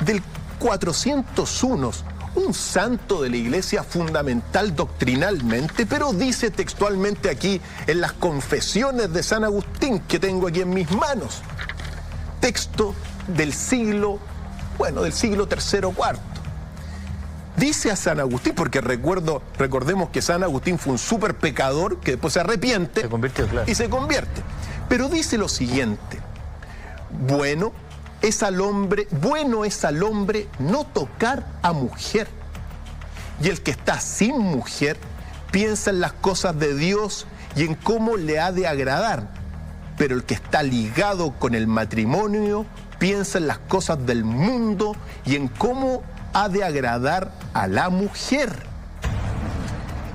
del 401, un santo de la Iglesia fundamental doctrinalmente, pero dice textualmente aquí en las Confesiones de San Agustín, que tengo aquí en mis manos, texto del siglo III o IV. Dice a San Agustín, porque recordemos que San Agustín fue un súper pecador que después se arrepiente Se convirtió, claro. y se convierte. Pero dice lo siguiente: bueno es al hombre no tocar a mujer. Y el que está sin mujer piensa en las cosas de Dios y en cómo le ha de agradar. Pero el que está ligado con el matrimonio piensa en las cosas del mundo y en cómo ha de agradar a la mujer.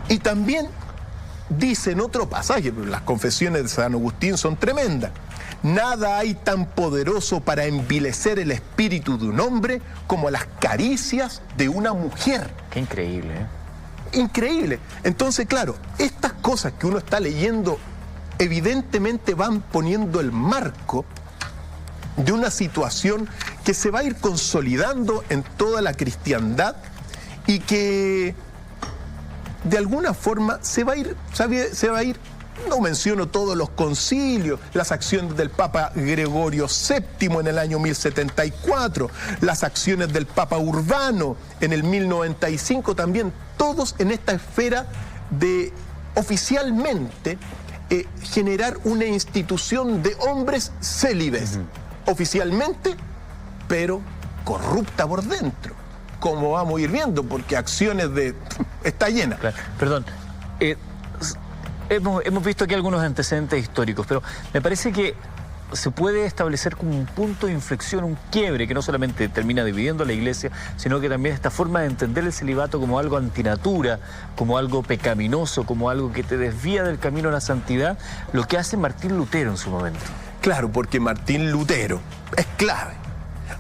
Y también dice en otro pasaje, las confesiones de San Agustín son tremendas: nada hay tan poderoso para envilecer el espíritu de un hombre como las caricias de una mujer. Qué increíble, ¿eh? Increíble. Entonces, claro, estas cosas que uno está leyendo evidentemente van poniendo el marco de una situación que se va a ir consolidando en toda la cristiandad y que de alguna forma se va a ir, no menciono todos los concilios, las acciones del Papa Gregorio VII en el año 1074, las acciones del Papa Urbano en el 1095 también, todos en esta esfera de oficialmente generar una institución de hombres célibes, oficialmente, pero corrupta por dentro, como vamos a ir viendo, porque acciones de... está llena. Claro. Perdón, hemos visto aquí algunos antecedentes históricos, pero me parece que se puede establecer como un punto de inflexión, un quiebre que no solamente termina dividiendo a la Iglesia, sino que también esta forma de entender el celibato como algo antinatura, como algo pecaminoso, como algo que te desvía del camino a la santidad, lo que hace Martín Lutero en su momento. Claro, porque Martín Lutero es clave.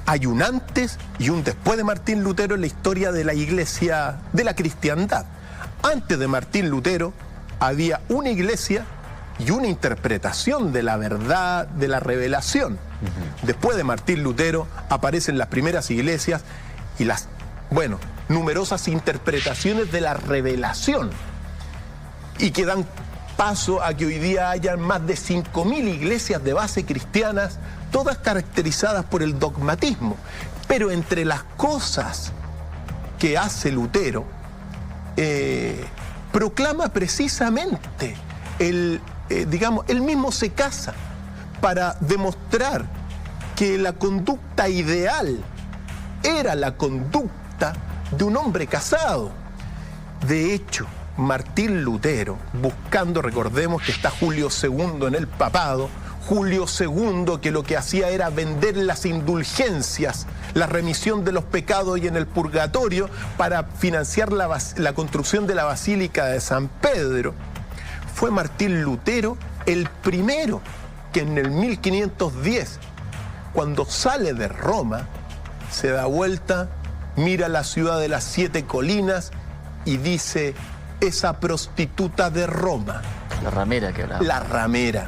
Hay un antes y un después de Martín Lutero en la historia de la Iglesia, de la cristiandad. Antes de Martín Lutero había una iglesia y una interpretación de la verdad, de la revelación. Después de Martín Lutero aparecen las primeras iglesias y las, numerosas interpretaciones de la revelación, y que dan paso a que hoy día hayan más de 5.000 iglesias de base cristianas, todas caracterizadas por el dogmatismo. Pero entre las cosas que hace Lutero, proclama precisamente él mismo se casa para demostrar que la conducta ideal era la conducta de un hombre casado. De hecho, Martín Lutero, buscando, recordemos que está Julio II en el papado, Julio II que lo que hacía era vender las indulgencias, la remisión de los pecados y en el purgatorio para financiar la construcción de la Basílica de San Pedro. Fue Martín Lutero el primero que en el 1510, cuando sale de Roma, se da vuelta, mira la ciudad de las 7 colinas y dice: esa prostituta de Roma. La ramera que hablaba. La ramera.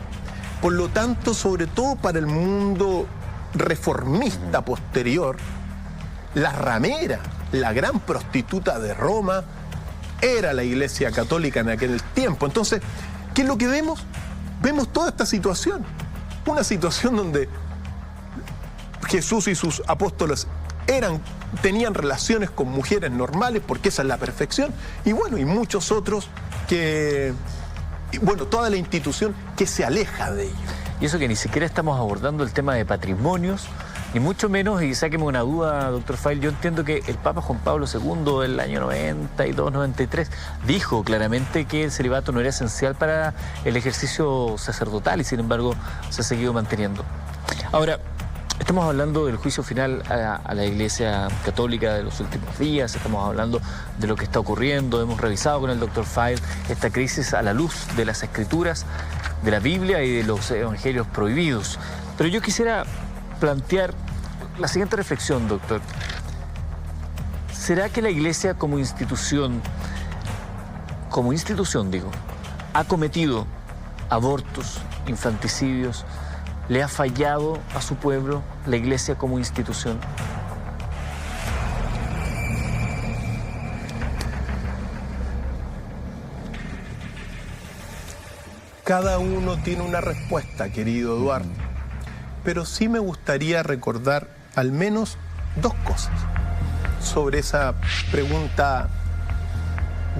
Por lo tanto, sobre todo para el mundo reformista posterior, la ramera, la gran prostituta de Roma, era la Iglesia Católica en aquel tiempo. Entonces, ¿qué es lo que vemos? Vemos toda esta situación. Una situación donde Jesús y sus apóstoles tenían relaciones con mujeres normales, porque esa es la perfección, y muchos otros que... toda la institución que se aleja de ello. Y eso que ni siquiera estamos abordando el tema de patrimonios, ni mucho menos, y sáqueme una duda, doctor File, yo entiendo que el Papa Juan Pablo II del año 92-93 dijo claramente que el celibato no era esencial para el ejercicio sacerdotal y sin embargo se ha seguido manteniendo. Ahora, estamos hablando del juicio final a la Iglesia Católica de los últimos días, estamos hablando de lo que está ocurriendo, hemos revisado con el doctor File esta crisis a la luz de las Escrituras, de la Biblia y de los evangelios prohibidos. Pero yo quisiera plantear la siguiente reflexión, doctor. ¿Será que la Iglesia como institución ha cometido abortos, infanticidios? ¿Le ha fallado a su pueblo la Iglesia como institución? Cada uno tiene una respuesta, querido Eduardo. Pero sí me gustaría recordar al menos 2 cosas sobre esa pregunta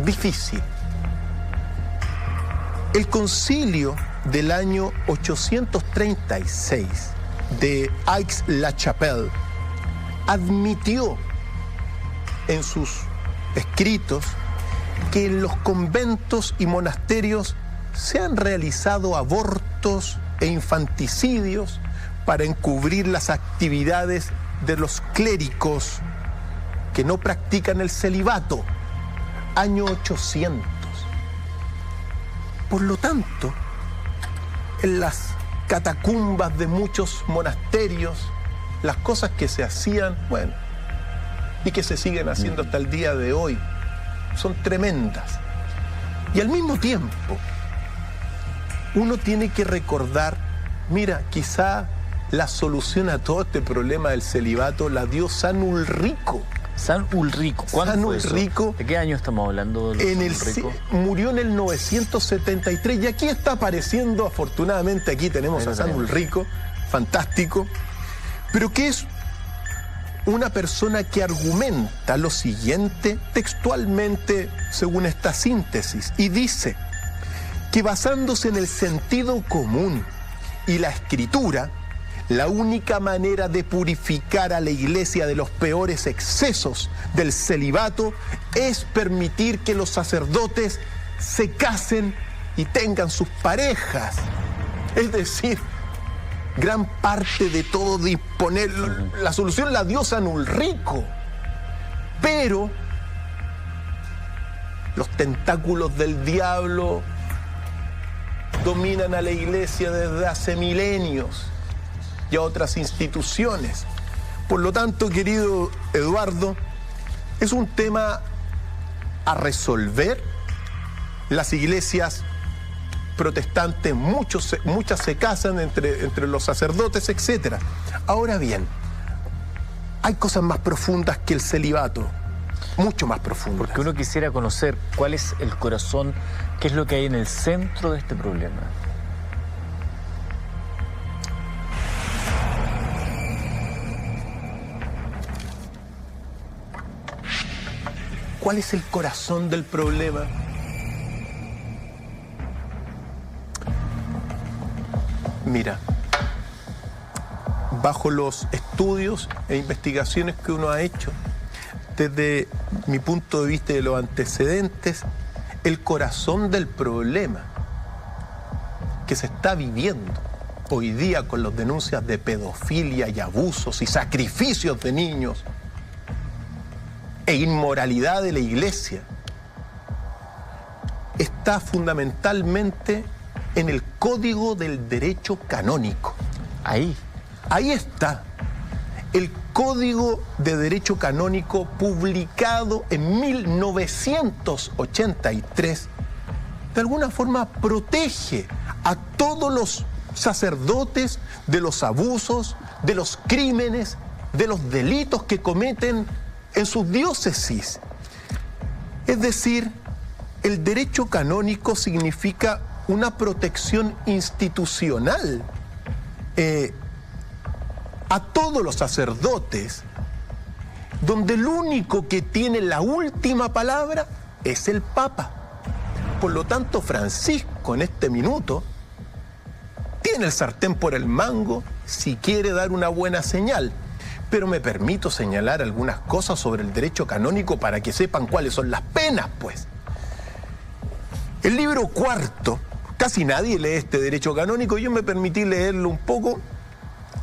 difícil. El concilio del año 836 de Aix-la-Chapelle admitió en sus escritos que en los conventos y monasterios se han realizado abortos e infanticidios para encubrir las actividades de los clérigos que no practican el celibato. Año 800. Por lo tanto, en las catacumbas de muchos monasterios, las cosas que se hacían, bueno, y que se siguen haciendo hasta el día de hoy, son tremendas. Y al mismo tiempo, uno tiene que recordar, mira, quizá la solución a todo este problema del celibato la dio San Ulrico. San Ulrico, ¿cuándo San fue eso? Ulrico. ¿De qué año estamos hablando? Murió en el 973 y aquí está apareciendo, afortunadamente aquí tenemos a San Ulrico, fantástico, pero que es una persona que argumenta lo siguiente textualmente según esta síntesis y dice que basándose en el sentido común y la escritura, la única manera de purificar a la Iglesia de los peores excesos del celibato es permitir que los sacerdotes se casen y tengan sus parejas. Es decir, gran parte de todo disponer, la solución la dio San Ulrico. Pero los tentáculos del diablo dominan a la Iglesia desde hace milenios y a otras instituciones. Por lo tanto, querido Eduardo, es un tema a resolver. Las iglesias protestantes, muchas se casan entre los sacerdotes, etc. Ahora bien, hay cosas más profundas que el celibato, mucho más profundas. Porque uno quisiera conocer cuál es el corazón, qué es lo que hay en el centro de este problema. ¿Cuál es el corazón del problema? Mira, bajo los estudios e investigaciones que uno ha hecho, desde mi punto de vista de los antecedentes, el corazón del problema que se está viviendo hoy día con las denuncias de pedofilia y abusos y sacrificios de niños e inmoralidad de la Iglesia está fundamentalmente en el Código del Derecho Canónico. Ahí está. El Código de Derecho Canónico, publicado en 1983, de alguna forma protege a todos los sacerdotes de los abusos, de los crímenes, de los delitos que cometen en sus diócesis. Es decir, el derecho canónico significa una protección institucional a todos los sacerdotes, donde el único que tiene la última palabra es el Papa. Por lo tanto, Francisco en este minuto tiene el sartén por el mango si quiere dar una buena señal. Pero me permito señalar algunas cosas sobre el derecho canónico para que sepan cuáles son las penas, pues. El libro cuarto, casi nadie lee este derecho canónico, yo me permití leerlo un poco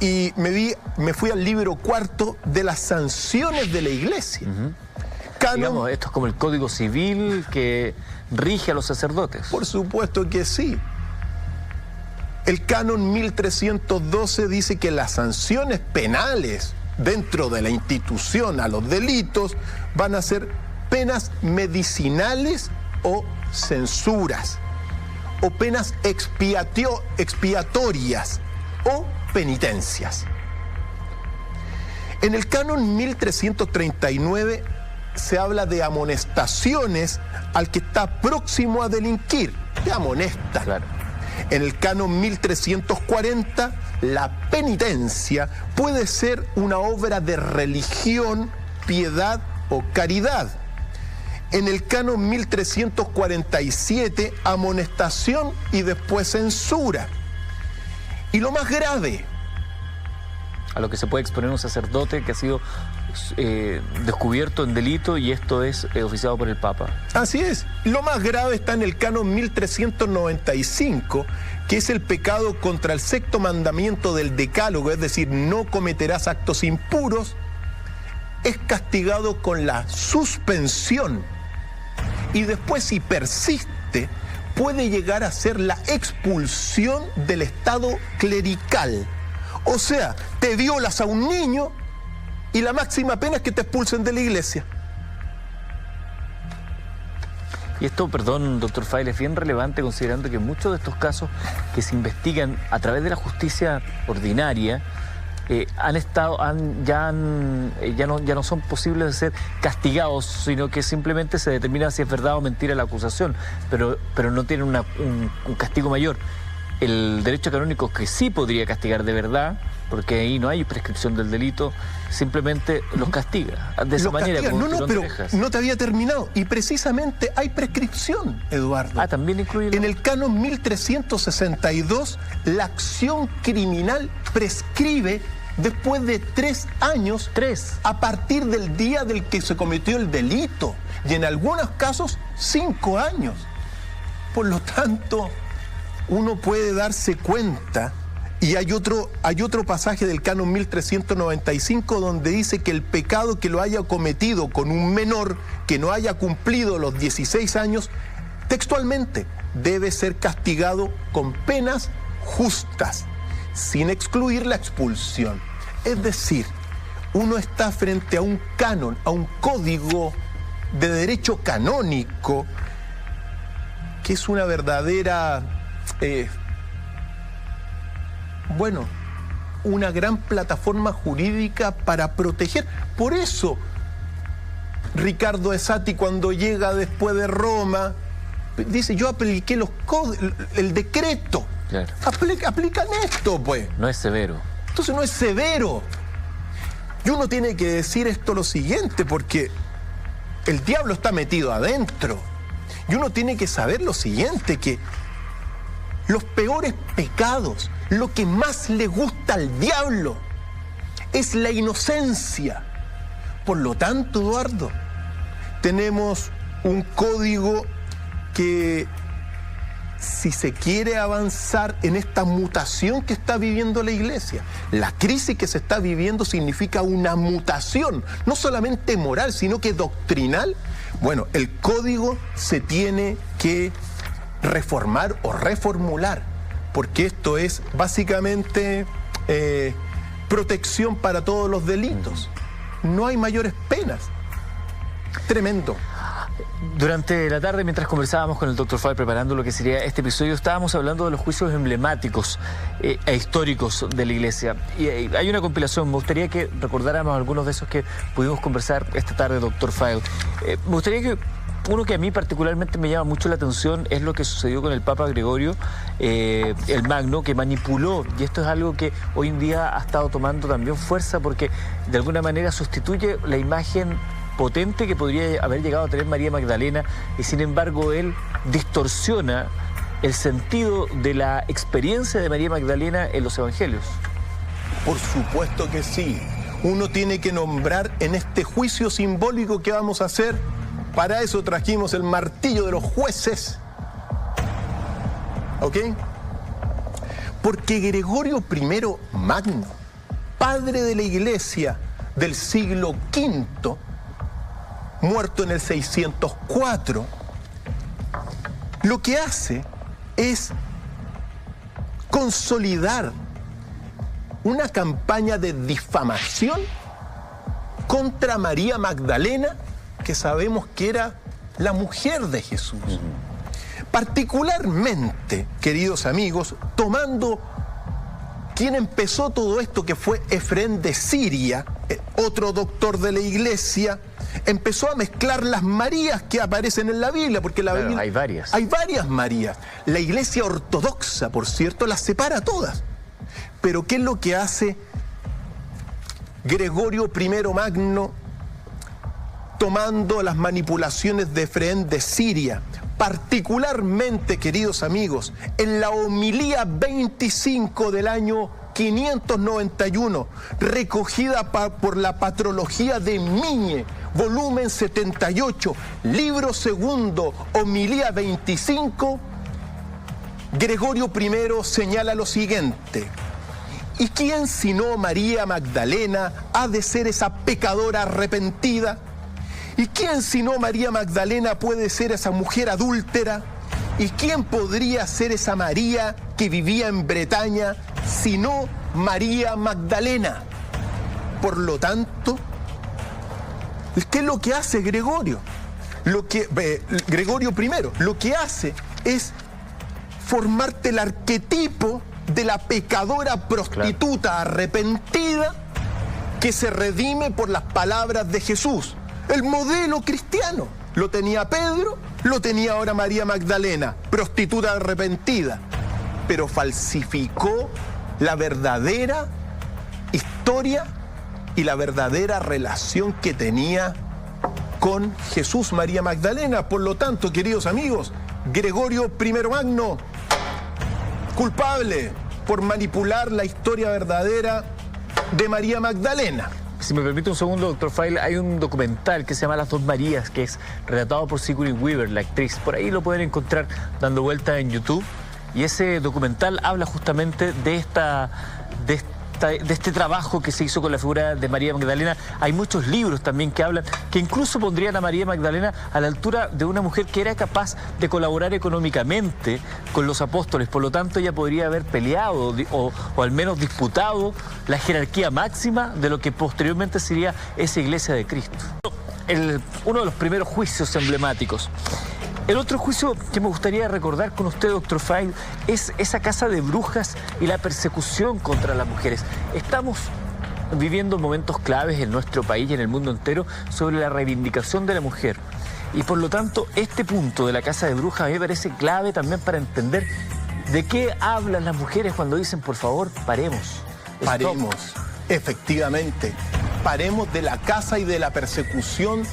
y me fui al libro cuarto de las sanciones de la Iglesia. Digamos, esto es como el Código Civil que rige a los sacerdotes. Por supuesto que sí. El canon 1312 dice que las sanciones penales dentro de la institución a los delitos van a ser penas medicinales o censuras, o penas expiatorias o penitencias. En el canon 1339 se habla de amonestaciones al que está próximo a delinquir, te amonesta. Claro. En el canon 1340, la penitencia puede ser una obra de religión, piedad o caridad. en el canon 1347, amonestación y después censura. Y lo más grave, a lo que se puede exponer un sacerdote que ha sido descubierto en delito, y esto es oficiado por el Papa. Así es. Lo más grave está en el canon 1395, que es el pecado contra el sexto mandamiento del decálogo, es decir, no cometerás actos impuros. Es castigado con la suspensión, y después, si persiste, puede llegar a ser la expulsión del estado clerical. O sea, te violas a un niño y la máxima pena es que te expulsen de la iglesia. Y esto, perdón, doctor File, es bien relevante considerando que muchos de estos casos que se investigan a través de la justicia ordinaria ya no son posibles de ser castigados, sino que simplemente se determina si es verdad o mentira la acusación, pero no tienen un castigo mayor. El derecho canónico, que sí podría castigar de verdad, porque ahí no hay prescripción del delito, simplemente los castiga. De esa manera, como pero no te había terminado. Y precisamente hay prescripción, Eduardo. También incluye... En el canon 1362, la acción criminal prescribe después de 3 años, a partir del día del que se cometió el delito. Y en algunos casos, 5 años. Por lo tanto, uno puede darse cuenta, y hay otro pasaje del canon 1395 donde dice que el pecado que lo haya cometido con un menor que no haya cumplido los 16 años, textualmente, debe ser castigado con penas justas, sin excluir la expulsión. Es decir, uno está frente a un canon, a un código de derecho canónico, que es una verdadera... una gran plataforma jurídica para proteger. Por eso, Ricardo Esati, cuando llega después de Roma, dice: yo apliqué el decreto. Claro. Aplican esto, pues. No es severo. Entonces no es severo. Y uno tiene que decir esto lo siguiente, porque el diablo está metido adentro. Y uno tiene que saber lo siguiente, que los peores pecados, lo que más le gusta al diablo, es la inocencia. Por lo tanto, Eduardo, tenemos un código que, si se quiere avanzar en esta mutación que está viviendo la iglesia, la crisis que se está viviendo significa una mutación, no solamente moral, sino que doctrinal. Bueno, el código se tiene que reformar o reformular, porque esto es básicamente protección para todos los delitos. No hay mayores penas. Tremendo. Durante la tarde, mientras conversábamos con el Dr. File preparando lo que sería este episodio, estábamos hablando de los juicios emblemáticos e históricos de la Iglesia. Y hay una compilación. Me gustaría que recordáramos algunos de esos que pudimos conversar esta tarde, Dr. File. Me gustaría que uno que a mí particularmente me llama mucho la atención es lo que sucedió con el Papa Gregorio el Magno, que manipuló, y esto es algo que hoy en día ha estado tomando también fuerza, porque de alguna manera sustituye la imagen potente que podría haber llegado a tener María Magdalena, y sin embargo él distorsiona el sentido de la experiencia de María Magdalena en los evangelios. Por supuesto que sí. Uno tiene que nombrar en este juicio simbólico que vamos a hacer. Para eso trajimos el martillo de los jueces. ¿Ok? Porque Gregorio I Magno, padre de la Iglesia del siglo V, muerto en el 604, lo que hace es consolidar una campaña de difamación contra María Magdalena, que sabemos que era la mujer de Jesús. Particularmente, queridos amigos, tomando quien empezó todo esto, que fue Efrén de Siria, otro doctor de la Iglesia, empezó a mezclar las Marías que aparecen en la Biblia, porque la Biblia hay varias. Hay varias Marías. La Iglesia ortodoxa, por cierto, las separa todas. Pero ¿qué es lo que hace Gregorio I Magno? tomando las manipulaciones de Efrén de Siria. Particularmente, queridos amigos, en la homilía 25 del año 591, recogida por la Patrología de Migne, volumen 78, libro segundo, homilía 25, Gregorio I señala lo siguiente: ¿y quién sino María Magdalena ha de ser esa pecadora arrepentida? ¿Y quién sino María Magdalena puede ser esa mujer adúltera? ¿Y quién podría ser esa María que vivía en Bretaña sino María Magdalena? Por lo tanto, ¿qué es lo que hace Gregorio? Gregorio I, lo que hace es formarte el arquetipo de la pecadora prostituta arrepentida que se redime por las palabras de Jesús. El modelo cristiano lo tenía Pedro, lo tenía ahora María Magdalena, prostituta arrepentida, pero falsificó la verdadera historia y la verdadera relación que tenía con Jesús María Magdalena. Por lo tanto, queridos amigos, Gregorio I Magno, culpable por manipular la historia verdadera de María Magdalena. Si me permite un segundo, doctor Feil, hay un documental que se llama Las Dos Marías, que es relatado por Sigourney Weaver, la actriz. Por ahí lo pueden encontrar dando vuelta en YouTube. Y ese documental habla justamente de este trabajo que se hizo con la figura de María Magdalena. Hay muchos libros también que hablan, que incluso pondrían a María Magdalena a la altura de una mujer que era capaz de colaborar económicamente con los apóstoles. Por lo tanto, ella podría haber peleado o al menos disputado la jerarquía máxima de lo que posteriormente sería esa iglesia de Cristo. Uno de los primeros juicios emblemáticos. El otro juicio que me gustaría recordar con usted, doctor Feil, es esa casa de brujas y la persecución contra las mujeres. Estamos viviendo momentos claves en nuestro país y en el mundo entero sobre la reivindicación de la mujer. Y por lo tanto, este punto de la casa de brujas a mí me parece clave también para entender de qué hablan las mujeres cuando dicen, por favor, paremos. Paremos, efectivamente. Paremos de la casa y de la persecución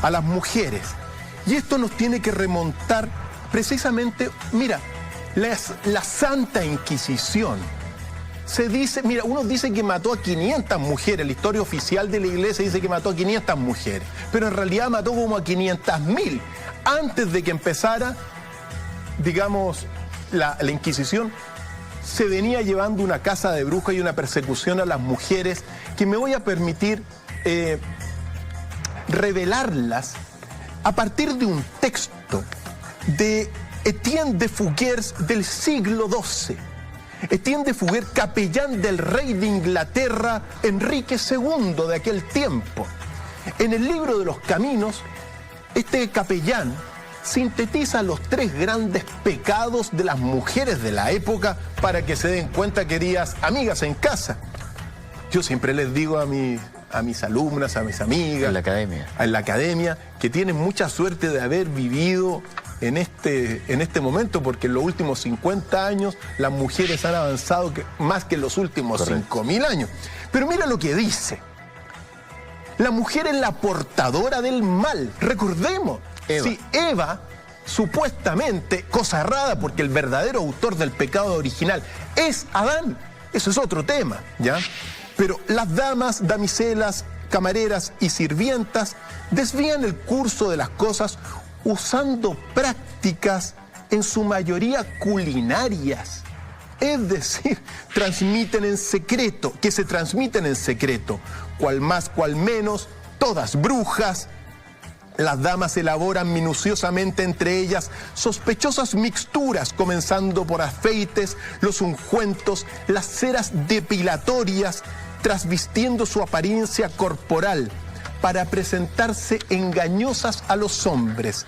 a las mujeres. Y esto nos tiene que remontar precisamente, mira, la Santa Inquisición. Se dice, mira, uno dice que mató a 500 mujeres, la historia oficial de la iglesia dice que mató a 500 mujeres, pero en realidad mató como a 500.000 antes de que empezara, digamos, la Inquisición. Se venía llevando una casa de brujas y una persecución a las mujeres que me voy a permitir revelarlas a partir de un texto de Etienne de Fouguers del siglo XII. Etienne de Fouguers, capellán del rey de Inglaterra, Enrique II de aquel tiempo. En el libro de los Caminos, este capellán sintetiza los 3 grandes pecados de las mujeres de la época para que se den cuenta, queridas amigas en casa. Yo siempre les digo a mis alumnas, a mis amigas, en la academia, que tienen mucha suerte de haber vivido en este momento, porque en los últimos 50 años las mujeres han avanzado más que en los últimos 5.000 años. Pero mira lo que dice. La mujer es la portadora del mal. Recordemos, si Eva, supuestamente, cosa errada, porque el verdadero autor del pecado original es Adán, eso es otro tema, ¿ya? Pero las damas, damiselas, camareras y sirvientas desvían el curso de las cosas usando prácticas en su mayoría culinarias. Es decir, transmiten en secreto, que se transmiten en secreto, cual más, cual menos, todas brujas. Las damas elaboran minuciosamente entre ellas sospechosas mixturas, comenzando por afeites, los ungüentos, las ceras depilatorias, trasvistiendo su apariencia corporal para presentarse engañosas a los hombres.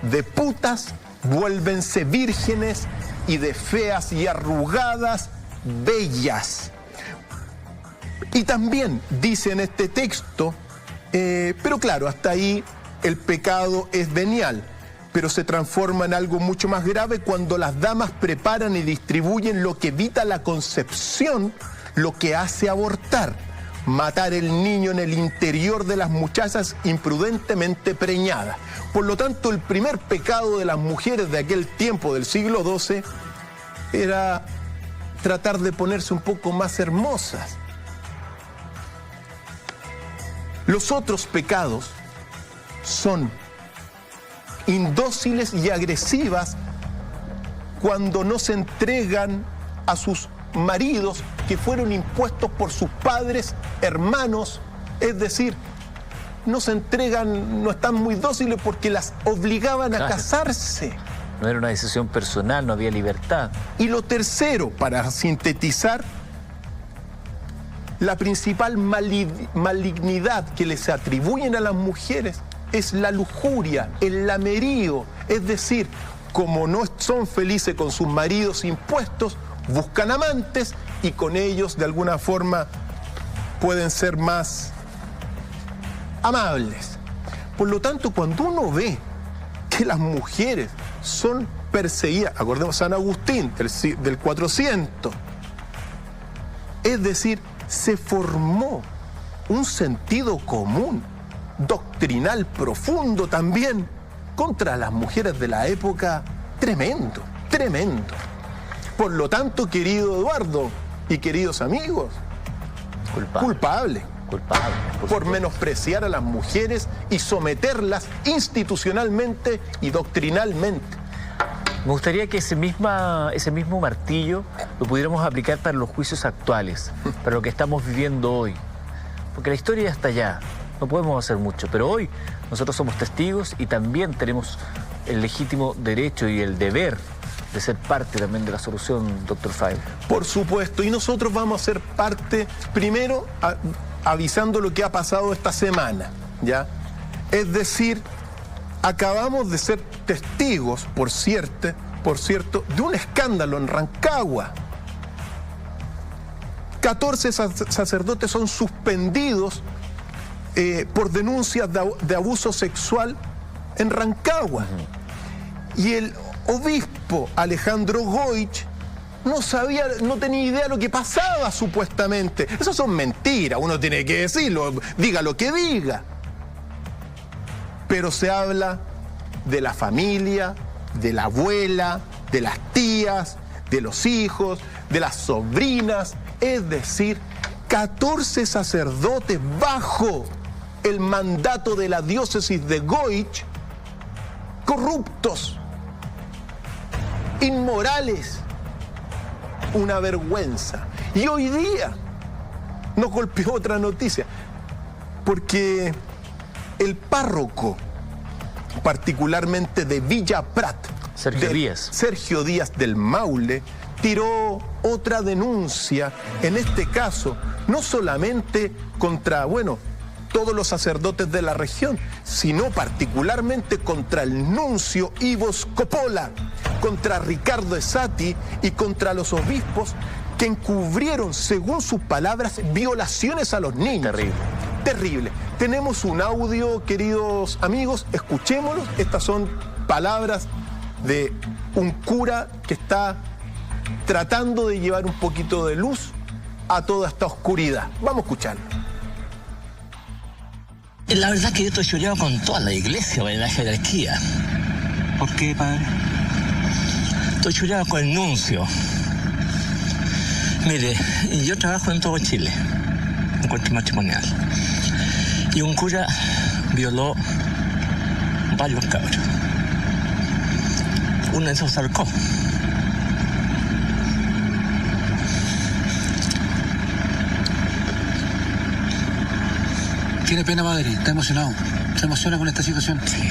De putas vuélvense vírgenes y de feas y arrugadas, bellas. Y también dice en este texto, pero claro, hasta ahí el pecado es venial, pero se transforma en algo mucho más grave cuando las damas preparan y distribuyen lo que evita la concepción, lo que hace abortar. matar el niño en el interior de las muchachas imprudentemente preñadas. Por lo tanto, el primer pecado de las mujeres de aquel tiempo del siglo XII era tratar de ponerse un poco más hermosas. Los otros pecados son indóciles y agresivas cuando no se entregan a sus maridos que fueron impuestos por sus padres, hermanos, es decir, no se entregan, no están muy dóciles porque las obligaban a casarse. No era una decisión personal, no había libertad. Y lo tercero, para sintetizar, la principal malignidad que les atribuyen a las mujeres es la lujuria, el lamerío, es decir, como no son felices con sus maridos impuestos, buscan amantes y con ellos de alguna forma pueden ser más amables. Por lo tanto, cuando uno ve que las mujeres son perseguidas, acordemos San Agustín del 400, es decir, se formó un sentido común, doctrinal profundo también, contra las mujeres de la época, tremendo, tremendo. Por lo tanto, querido Eduardo y queridos amigos, culpable por menospreciar a las mujeres y someterlas institucionalmente y doctrinalmente. Me gustaría que ese mismo martillo lo pudiéramos aplicar para los juicios actuales, para lo que estamos viviendo hoy. Porque la historia ya está allá, no podemos hacer mucho, pero hoy nosotros somos testigos y también tenemos el legítimo derecho y el deber de ser parte también de la solución, doctor File. Por supuesto, y nosotros vamos a ser parte, primero, avisando lo que ha pasado esta semana, ¿ya? Es decir, acabamos de ser testigos, por cierto, de un escándalo en Rancagua. 14 sacerdotes son suspendidos por denuncias de abuso sexual en Rancagua. Y el obispo Alejandro Goich no tenía idea de lo que pasaba supuestamente. Eso son mentiras, uno tiene que decirlo, diga lo que diga. Pero se habla de la familia, de la abuela, de las tías, de los hijos, de las sobrinas, es decir, 14 sacerdotes bajo el mandato de la diócesis de Goich, corruptos, inmorales, una vergüenza. Y hoy día nos golpeó otra noticia, porque el párroco, particularmente de Villa Prat, Sergio Díaz del Maule, tiró otra denuncia, en este caso, no solamente contra, todos los sacerdotes de la región, sino particularmente contra el nuncio Ivo Scopola, contra Ricardo Esati y contra los obispos que encubrieron, según sus palabras, violaciones a los niños. Terrible. Tenemos un audio, queridos amigos, escuchémoslo. Estas son palabras de un cura que está tratando de llevar un poquito de luz a toda esta oscuridad. Vamos a escucharlo. La verdad es que yo estoy choreado con toda la iglesia, con la jerarquía. ¿Por qué, padre? Estoy choreado con el nuncio. Mire, yo trabajo en todo Chile, en corte matrimonial. Y un cura violó varios cabros. Uno de esos se ahorcó. Tiene pena, padre, está emocionado. Se emociona con esta situación. Sí.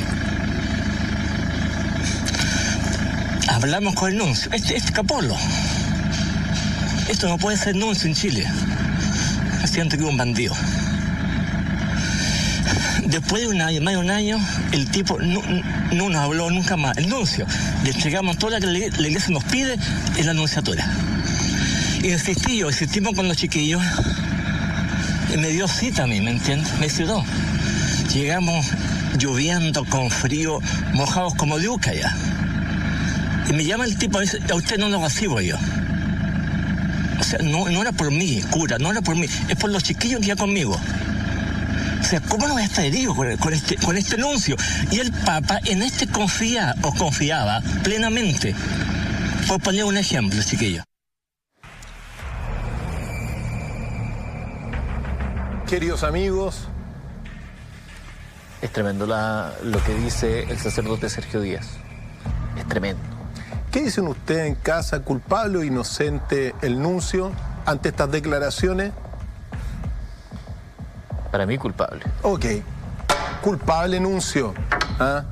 Hablamos con el nuncio. Este Capolo. Esto no puede ser nuncio en Chile. Siento que es un bandido. Después de más de un año, el tipo no nos habló nunca más. El nuncio. Le entregamos todo lo que la iglesia nos pide en la anunciatura. Insistimos con los chiquillos. Y me dio cita a mí, ¿me entiendes? Me citó. Llegamos lloviendo, con frío, mojados como de uca ya. Y me llama el tipo y dice, a usted no lo recibo yo. O sea, no era por mí, cura, no era por mí, es por los chiquillos que iban conmigo. O sea, ¿cómo no voy a estar herido con este anuncio? Y el Papa en este confiaba plenamente. Por poner un ejemplo, chiquillos. Queridos amigos, es tremendo lo que dice el sacerdote Sergio Díaz. Es tremendo. ¿Qué dicen ustedes en casa, culpable o inocente el nuncio ante estas declaraciones? Para mí, culpable. Ok, culpable nuncio. ¿Ah?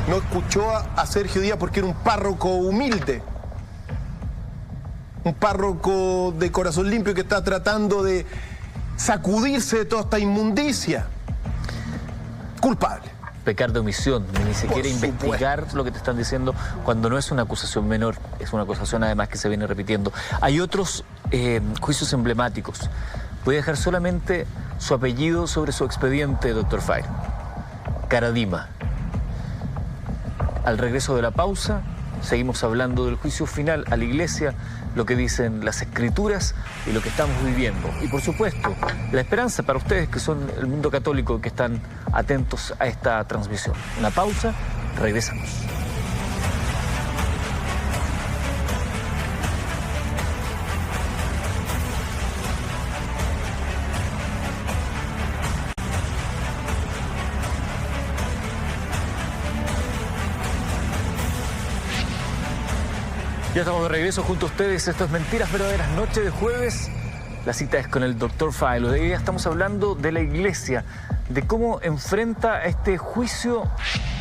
No escuchó a Sergio Díaz porque era un párroco humilde. Un párroco de corazón limpio que está tratando de sacudirse de toda esta inmundicia. Culpable. Pecar de omisión, ni siquiera investigar lo que te están diciendo cuando no es una acusación menor, es una acusación además que se viene repitiendo. Hay otros juicios emblemáticos. Voy a dejar solamente su apellido sobre su expediente, doctor Fire. Caradima. Al regreso de la pausa, seguimos hablando del juicio final a la Iglesia, lo que dicen las Escrituras y lo que estamos viviendo. Y por supuesto, la esperanza para ustedes que son el mundo católico, que están atentos a esta transmisión. Una pausa, regresamos. Ya estamos de regreso junto a ustedes. Esto es Mentiras Verdaderas, noche de jueves. La cita es con el Dr. File. Hoy día estamos hablando de la Iglesia, de cómo enfrenta este juicio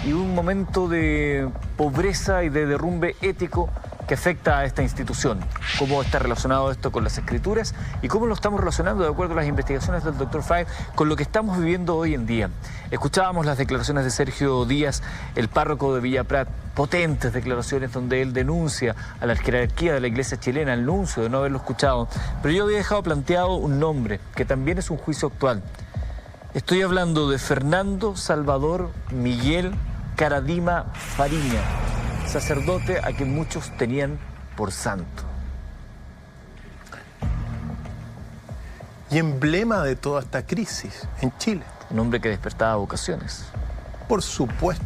y un momento de pobreza y de derrumbe ético que afecta a esta institución. Cómo está relacionado esto con las Escrituras y cómo lo estamos relacionando, de acuerdo a las investigaciones del Dr. File, con lo que estamos viviendo hoy en día. Escuchábamos las declaraciones de Sergio Díaz, el párroco de Villa Prat, potentes declaraciones donde él denuncia a la jerarquía de la Iglesia chilena, el nuncio, de no haberlo escuchado. Pero yo había dejado planteado un nombre, que también es un juicio actual. Estoy hablando de Fernando Salvador Miguel Caradima Fariña, sacerdote a quien muchos tenían por santo. Y emblema de toda esta crisis en Chile. Un hombre que despertaba vocaciones. Por supuesto.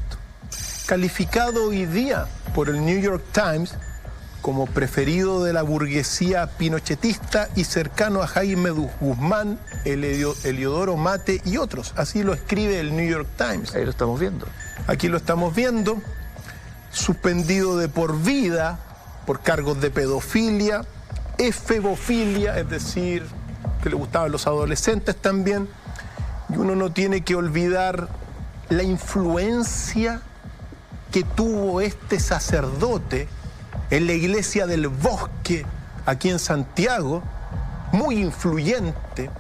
Calificado hoy día por el New York Times como preferido de la burguesía pinochetista y cercano a Jaime Guzmán, Eliodoro Mate y otros. Así lo escribe el New York Times. Ahí lo estamos viendo. Aquí lo estamos viendo. Suspendido de por vida por cargos de pedofilia, efebofilia, es decir, que le gustaban los adolescentes también. Y uno no tiene que olvidar la influencia que tuvo este sacerdote en la iglesia del Bosque, aquí en Santiago, muy influyente,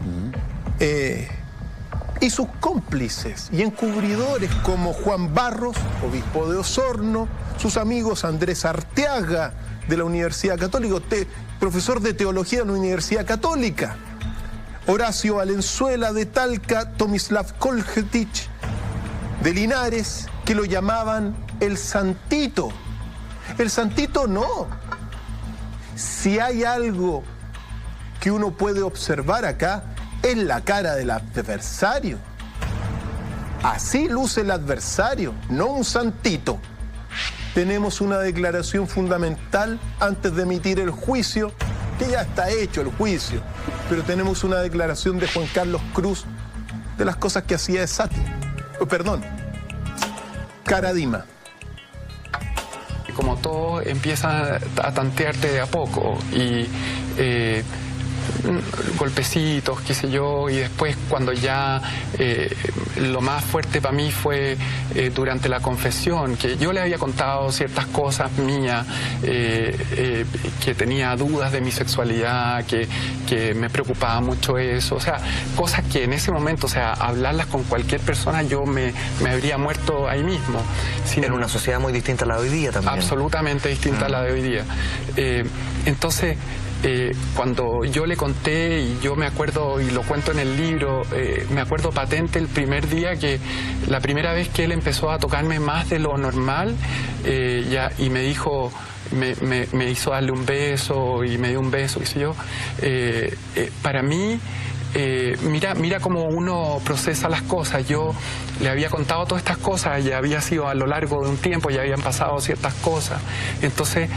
y sus cómplices y encubridores como Juan Barros, obispo de Osorno, sus amigos Andrés Arteaga de la Universidad Católica, profesor de teología de la Universidad Católica, Horacio Valenzuela de Talca, Tomislav Koljetich de Linares, que lo llamaban el Santito. El Santito no. Si hay algo que uno puede observar acá, es la cara del adversario. Así luce el adversario, no un santito. Tenemos una declaración fundamental antes de emitir el juicio, que ya está hecho el juicio, pero tenemos una declaración de Juan Carlos Cruz de las cosas que hacía Caradima. Como todo empieza a tantearte de a poco y golpecitos, qué sé yo, y después cuando ya lo más fuerte para mí fue durante la confesión, que yo le había contado ciertas cosas mías, que tenía dudas de mi sexualidad, que me preocupaba mucho eso, o sea, cosas que en ese momento, o sea, hablarlas con cualquier persona yo me habría muerto ahí mismo. Era una sociedad muy distinta a la de hoy día también. Absolutamente distinta a la de hoy día. Entonces, cuando yo le conté, y yo me acuerdo, y lo cuento en el libro, me acuerdo patente el primer día la primera vez que él empezó a tocarme más de lo normal, y me dijo, me hizo darle un beso y me dio un beso, qué sé yo. Para mí, mira cómo uno procesa las cosas. Yo le había contado todas estas cosas, ya había sido a lo largo de un tiempo, ya habían pasado ciertas cosas. Entonces,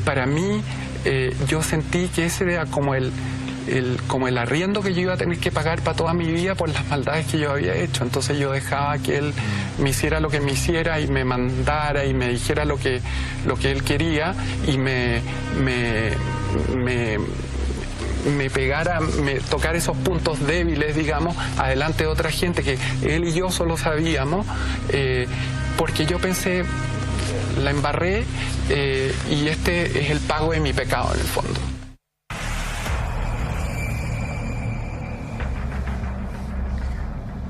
para mí, yo sentí que ese era como el arriendo que yo iba a tener que pagar para toda mi vida por las maldades que yo había hecho. Entonces yo dejaba que él me hiciera lo que me hiciera y me mandara y me dijera lo que él quería, y me pegara, me tocara esos puntos débiles, digamos, adelante de otra gente que él y yo solo sabíamos, porque yo pensé, la embarré, y este es el pago de mi pecado en el fondo.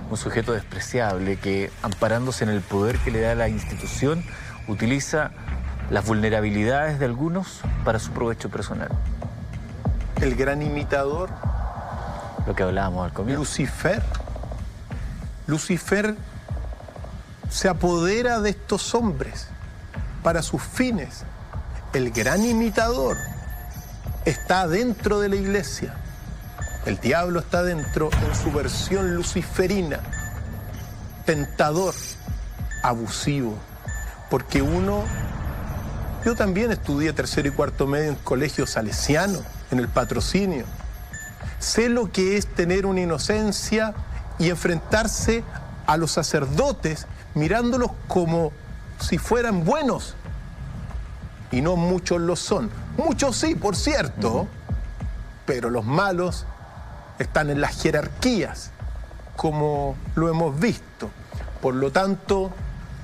Un sujeto despreciable que, amparándose en el poder que le da la institución, utiliza las vulnerabilidades de algunos para su provecho personal. El gran imitador. Lo que hablábamos al comienzo. Lucifer se apodera de estos hombres para sus fines. El gran imitador está dentro de la iglesia. El diablo está dentro en su versión luciferina, tentador, abusivo. Porque yo también estudié tercero y cuarto medio en colegio salesiano, en el Patrocinio. Sé lo que es tener una inocencia y enfrentarse a los sacerdotes mirándolos como si fueran buenos. Y no muchos lo son. Muchos sí, por cierto, pero los malos están en las jerarquías, como lo hemos visto. Por lo tanto,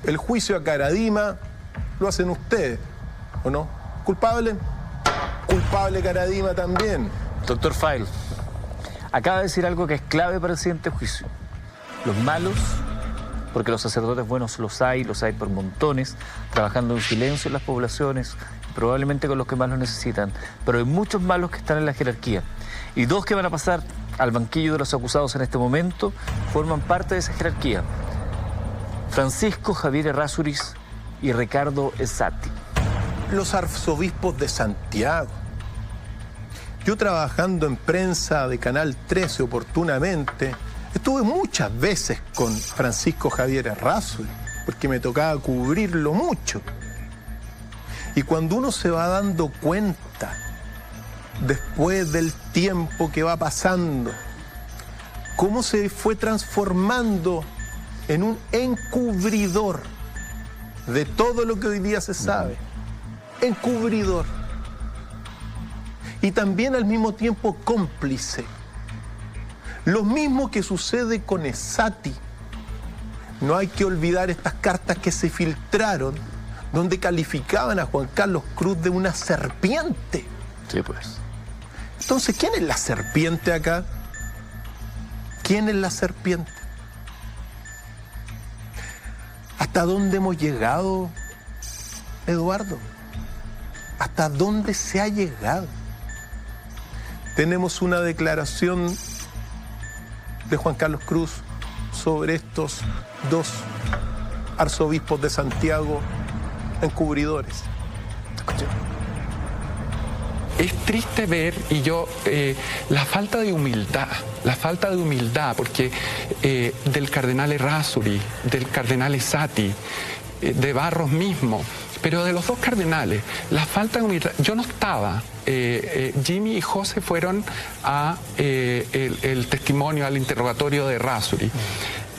el juicio a Caradima lo hacen ustedes, ¿o no? ¿Culpable? Culpable Caradima también. Doctor File, acaba de decir algo que es clave para el siguiente juicio. Los malos, porque los sacerdotes buenos los hay por montones, trabajando en silencio en las poblaciones, probablemente con los que más lo necesitan, pero hay muchos malos que están en la jerarquía. Y dos que van a pasar al banquillo de los acusados en este momento forman parte de esa jerarquía: Francisco Javier Errázuriz y Ricardo Esati. Los arzobispos de Santiago. Yo, trabajando en prensa de Canal 13 oportunamente, estuve muchas veces con Francisco Javier Errázuriz, porque me tocaba cubrirlo mucho. Y cuando uno se va dando cuenta, después del tiempo que va pasando, cómo se fue transformando en un encubridor de todo lo que hoy día se sabe. Encubridor. Y también al mismo tiempo cómplice. Lo mismo que sucede con Esati. No hay que olvidar estas cartas que se filtraron, donde calificaban a Juan Carlos Cruz de una serpiente. Sí, pues. Entonces, ¿quién es la serpiente acá? ¿Quién es la serpiente? ¿Hasta dónde hemos llegado, Eduardo? ¿Hasta dónde se ha llegado? Tenemos una declaración de Juan Carlos Cruz sobre estos dos arzobispos de Santiago encubridores. Es triste ver, y la falta de humildad, porque del cardenal Errázuriz, del cardenal Esati, de Barros mismo, pero de los dos cardenales, la falta de humildad. Yo no estaba, Jimmy y José fueron a el testimonio, al interrogatorio de Errázuriz,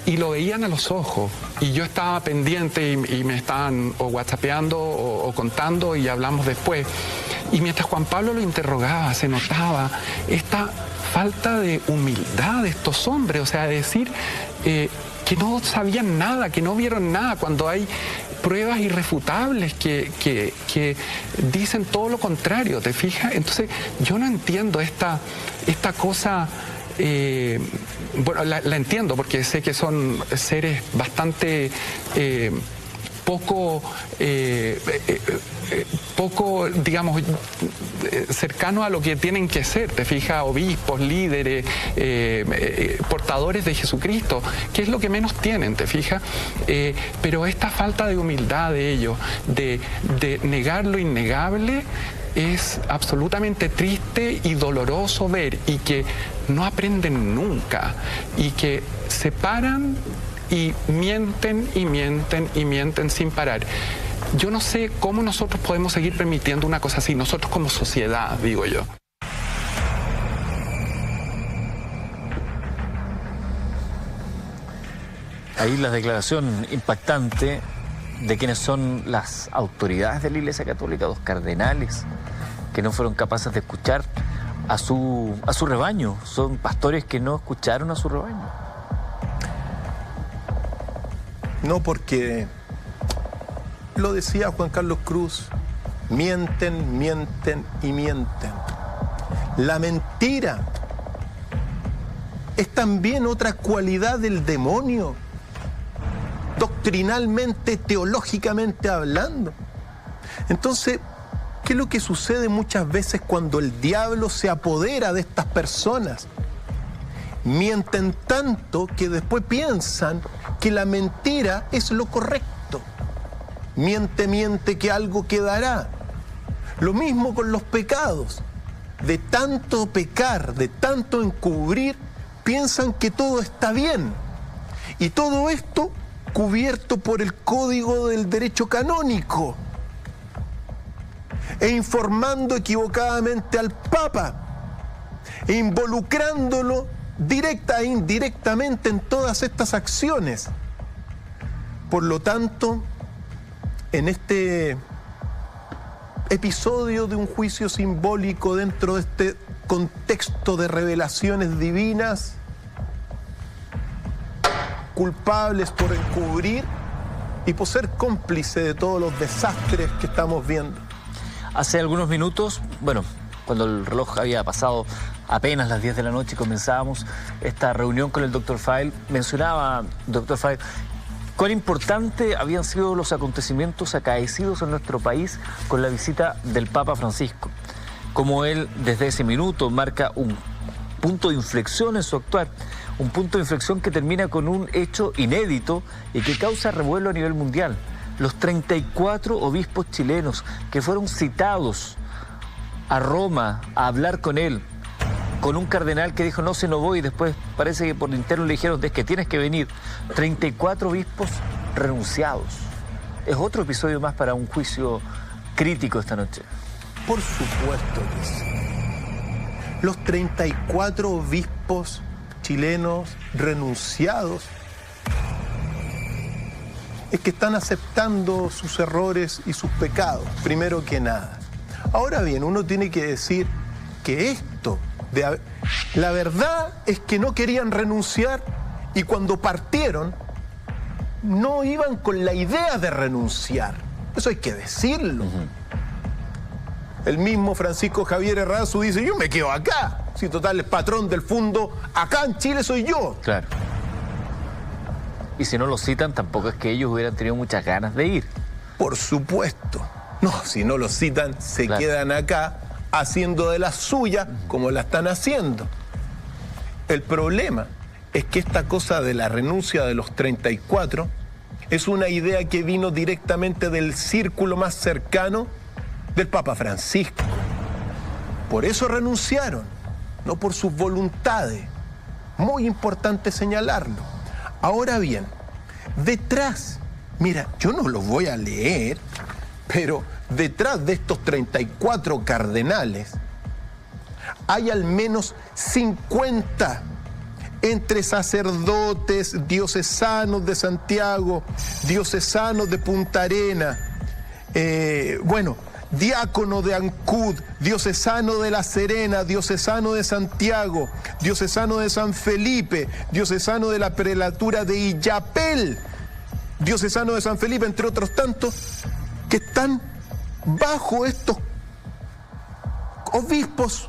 y lo veían a los ojos, y yo estaba pendiente y me estaban o whatsappeando o contando, y hablamos después. Y mientras Juan Pablo lo interrogaba, se notaba esta falta de humildad de estos hombres, o sea, de decir que no sabían nada, que no vieron nada, cuando hay pruebas irrefutables que dicen todo lo contrario, ¿te fijas? Entonces, yo no entiendo esta cosa. Bueno, la entiendo porque sé que son seres bastante poco, digamos, cercano a lo que tienen que ser, te fijas, obispos, líderes, portadores de Jesucristo, que es lo que menos tienen, te fijas, pero esta falta de humildad de ellos, de negar lo innegable, es absolutamente triste y doloroso ver, y que no aprenden nunca, y que se paran y mienten y mienten y mienten sin parar. Yo no sé cómo nosotros podemos seguir permitiendo una cosa así, nosotros como sociedad, digo yo. Ahí la declaración impactante de quienes son las autoridades de la Iglesia Católica, los cardenales, que no fueron capaces de escuchar a su rebaño. Son pastores que no escucharon a su rebaño. No, porque lo decía Juan Carlos Cruz, mienten, mienten y mienten. La mentira es también otra cualidad del demonio, doctrinalmente, teológicamente hablando. Entonces, ¿qué es lo que sucede muchas veces cuando el diablo se apodera de estas personas? Mienten tanto que después piensan que la mentira es lo correcto. Miente, miente que algo quedará. Lo mismo con los pecados. De tanto pecar, de tanto encubrir, piensan que todo está bien. Y todo esto cubierto por el código del derecho canónico. E informando equivocadamente al Papa. E involucrándolo directa e indirectamente en todas estas acciones. Por lo tanto, en este episodio de un juicio simbólico dentro de este contexto de revelaciones divinas, culpables por encubrir y por ser cómplice de todos los desastres que estamos viendo. Hace algunos minutos, bueno, cuando el reloj había pasado apenas las 10 de la noche y comenzábamos esta reunión con el Dr. File, mencionaba, Dr. File, cuán importante habían sido los acontecimientos acaecidos en nuestro país con la visita del Papa Francisco. Como él, desde ese minuto, marca un punto de inflexión en su actuar, un punto de inflexión que termina con un hecho inédito y que causa revuelo a nivel mundial. Los 34 obispos chilenos que fueron citados a Roma a hablar con él, con un cardenal que dijo no voy, y después parece que por interno le dijeron es que tienes que venir. 34 obispos renunciados. Es otro episodio más para un juicio crítico esta noche. Por supuesto que sí. Los 34 obispos chilenos renunciados es que están aceptando sus errores y sus pecados, primero que nada. Ahora bien, uno tiene que decir que esto, la verdad es que no querían renunciar y cuando partieron no iban con la idea de renunciar. Eso hay que decirlo. El mismo Francisco Javier Errázuriz dice, yo me quedo acá. Si total el patrón del fondo acá en Chile soy yo. Claro. Y si no lo citan, tampoco es que ellos hubieran tenido muchas ganas de ir. Por supuesto. No, si no lo citan, se quedan acá haciendo de la suya como la están haciendo. El problema es que esta cosa de la renuncia de los 34 es una idea que vino directamente del círculo más cercano del Papa Francisco. Por eso renunciaron, no por sus voluntades. Muy importante señalarlo. Ahora bien, detrás, mira, yo no los voy a leer, pero detrás de estos 34 cardenales hay al menos 50 entre sacerdotes, diocesanos de Santiago, diocesanos de Punta Arena, diácono de Ancud, diocesano de La Serena, diocesano de Santiago, diocesano de San Felipe, diocesano de la prelatura de Illapel, diocesano de San Felipe, entre otros tantos, que están bajo estos obispos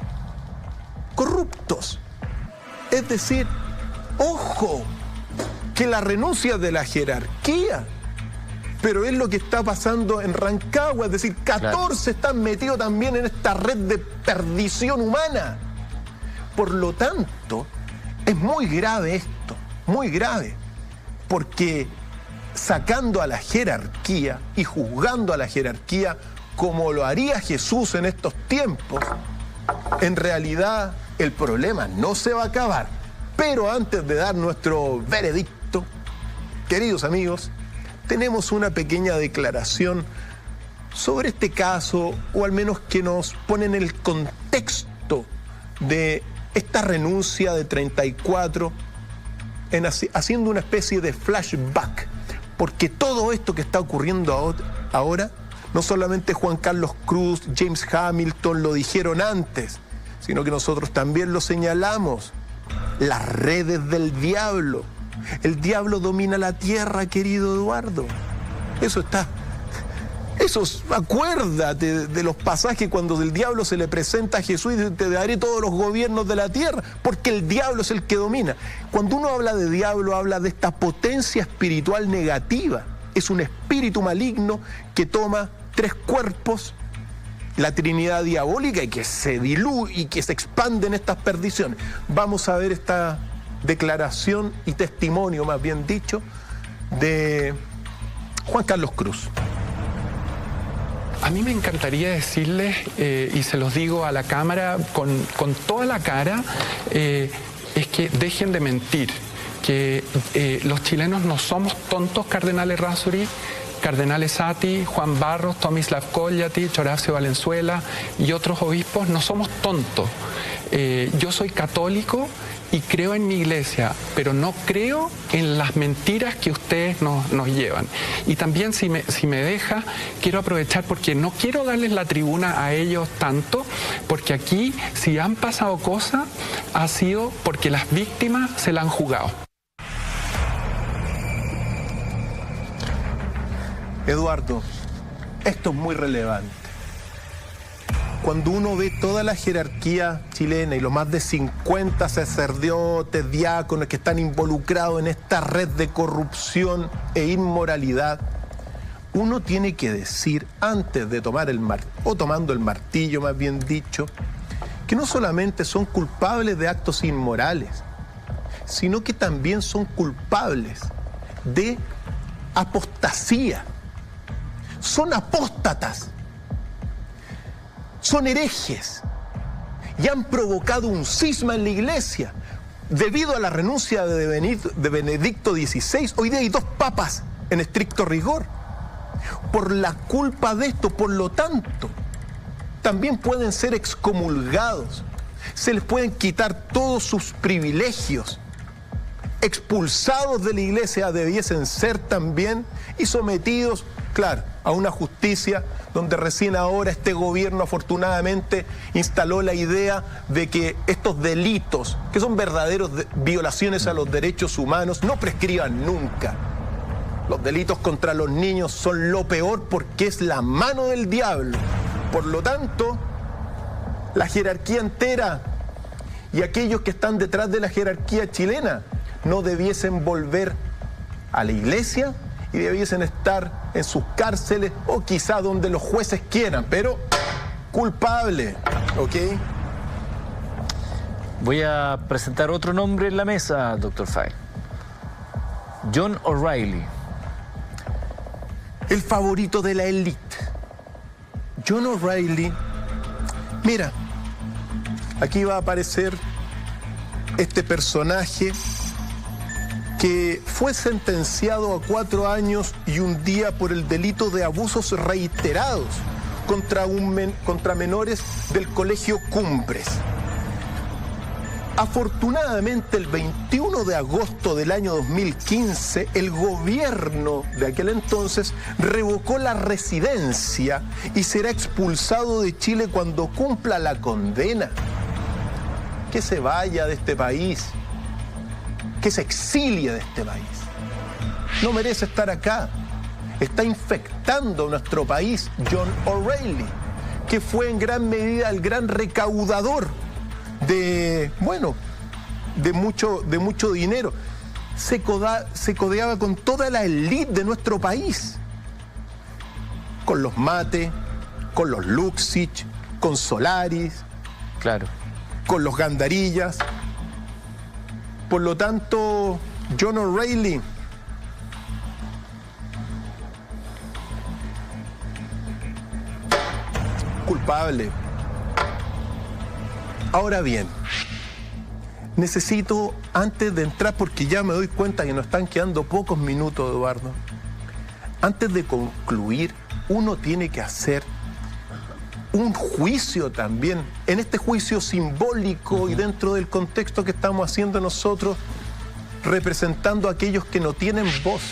corruptos. Es decir, ojo, que la renuncia de la jerarquía pero es lo que está pasando en Rancagua, es decir, 14 están metidos también en esta red de perdición humana. Por lo tanto, es muy grave esto, muy grave, porque sacando a la jerarquía y juzgando a la jerarquía como lo haría Jesús en estos tiempos, en realidad el problema no se va a acabar. Pero antes de dar nuestro veredicto, queridos amigos, tenemos una pequeña declaración sobre este caso, o al menos que nos pone en el contexto de esta renuncia de 34, haciendo una especie de flashback, porque todo esto que está ocurriendo ahora, no solamente Juan Carlos Cruz, James Hamilton lo dijeron antes, sino que nosotros también lo señalamos. Las redes del diablo. El diablo domina la tierra, querido Eduardo. Acuérdate de los pasajes cuando el diablo se le presenta a Jesús y dice: te daré todos los gobiernos de la tierra, porque el diablo es el que domina. Cuando uno habla de diablo, habla de esta potencia espiritual negativa. Es un espíritu maligno que toma 3 cuerpos, la Trinidad diabólica, y que se diluye y que se expande en estas perdiciones. Vamos a ver esta declaración y testimonio, más bien dicho, de Juan Carlos Cruz. A mí me encantaría decirles, y se los digo a la cámara con toda la cara, es que dejen de mentir, que los chilenos no somos tontos, Cardenal Errázuriz, Cardenal Sati, Juan Barros, Tomislav Kolyati, Horacio Valenzuela y otros obispos, no somos tontos. Yo soy católico y creo en mi iglesia, pero no creo en las mentiras que ustedes nos llevan. Y también, si me deja, quiero aprovechar, porque no quiero darles la tribuna a ellos tanto, porque aquí, si han pasado cosas, ha sido porque las víctimas se la han jugado. Eduardo, esto es muy relevante. Cuando uno ve toda la jerarquía chilena y los más de 50 sacerdotes, diáconos que están involucrados en esta red de corrupción e inmoralidad, uno tiene que decir, antes de tomar tomando el martillo, más bien dicho, que no solamente son culpables de actos inmorales, sino que también son culpables de apostasía. Son apóstatas, son herejes y han provocado un cisma en la iglesia. Debido a la renuncia de Benedicto XVI, hoy día hay 2 papas en estricto rigor. Por la culpa de esto, por lo tanto, también pueden ser excomulgados, se les pueden quitar todos sus privilegios, expulsados de la iglesia debiesen ser también y sometidos, claro, a una justicia donde recién ahora este gobierno afortunadamente instaló la idea de que estos delitos, que son verdaderos violaciones a los derechos humanos, no prescriban nunca. Los delitos contra los niños son lo peor porque es la mano del diablo. Por lo tanto, la jerarquía entera y aquellos que están detrás de la jerarquía chilena no debiesen volver a la iglesia y debiesen estar en sus cárceles o quizá donde los jueces quieran, pero culpable, ¿ok? Voy a presentar otro nombre en la mesa, Dr. Fay. John O'Reilly. El favorito de la élite. John O'Reilly. Mira, aquí va a aparecer este personaje que fue sentenciado a 4 años y 1 día por el delito de abusos reiterados contra menores del Colegio Cumbres. Afortunadamente, el 21 de agosto del año 2015, el gobierno de aquel entonces revocó la residencia y será expulsado de Chile cuando cumpla la condena. Que se vaya de este país, que se exilie de este país. No merece estar acá. Está infectando nuestro país John O'Reilly, que fue en gran medida el gran recaudador de mucho dinero. Se codeaba con toda la élite de nuestro país. con los Mate, con los Luxich, con Solaris, claro, con los Gandarillas. Por lo tanto, John O'Reilly culpable. Ahora bien, necesito, antes de entrar, porque ya me doy cuenta que nos están quedando pocos minutos, Eduardo, antes de concluir, uno tiene que hacer un juicio también, en este juicio simbólico y dentro del contexto que estamos haciendo nosotros, representando a aquellos que no tienen voz,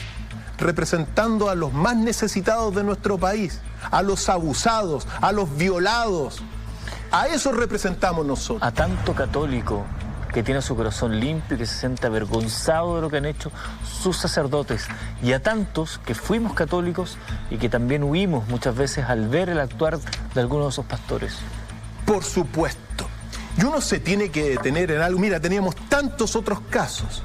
representando a los más necesitados de nuestro país, a los abusados, a los violados. A eso representamos nosotros. A tanto católico que tiene su corazón limpio y que se siente avergonzado de lo que han hecho sus sacerdotes, y a tantos que fuimos católicos y que también huimos muchas veces al ver el actuar de algunos de esos pastores. Por supuesto. Y uno se tiene que detener en algo. Mira, teníamos tantos otros casos,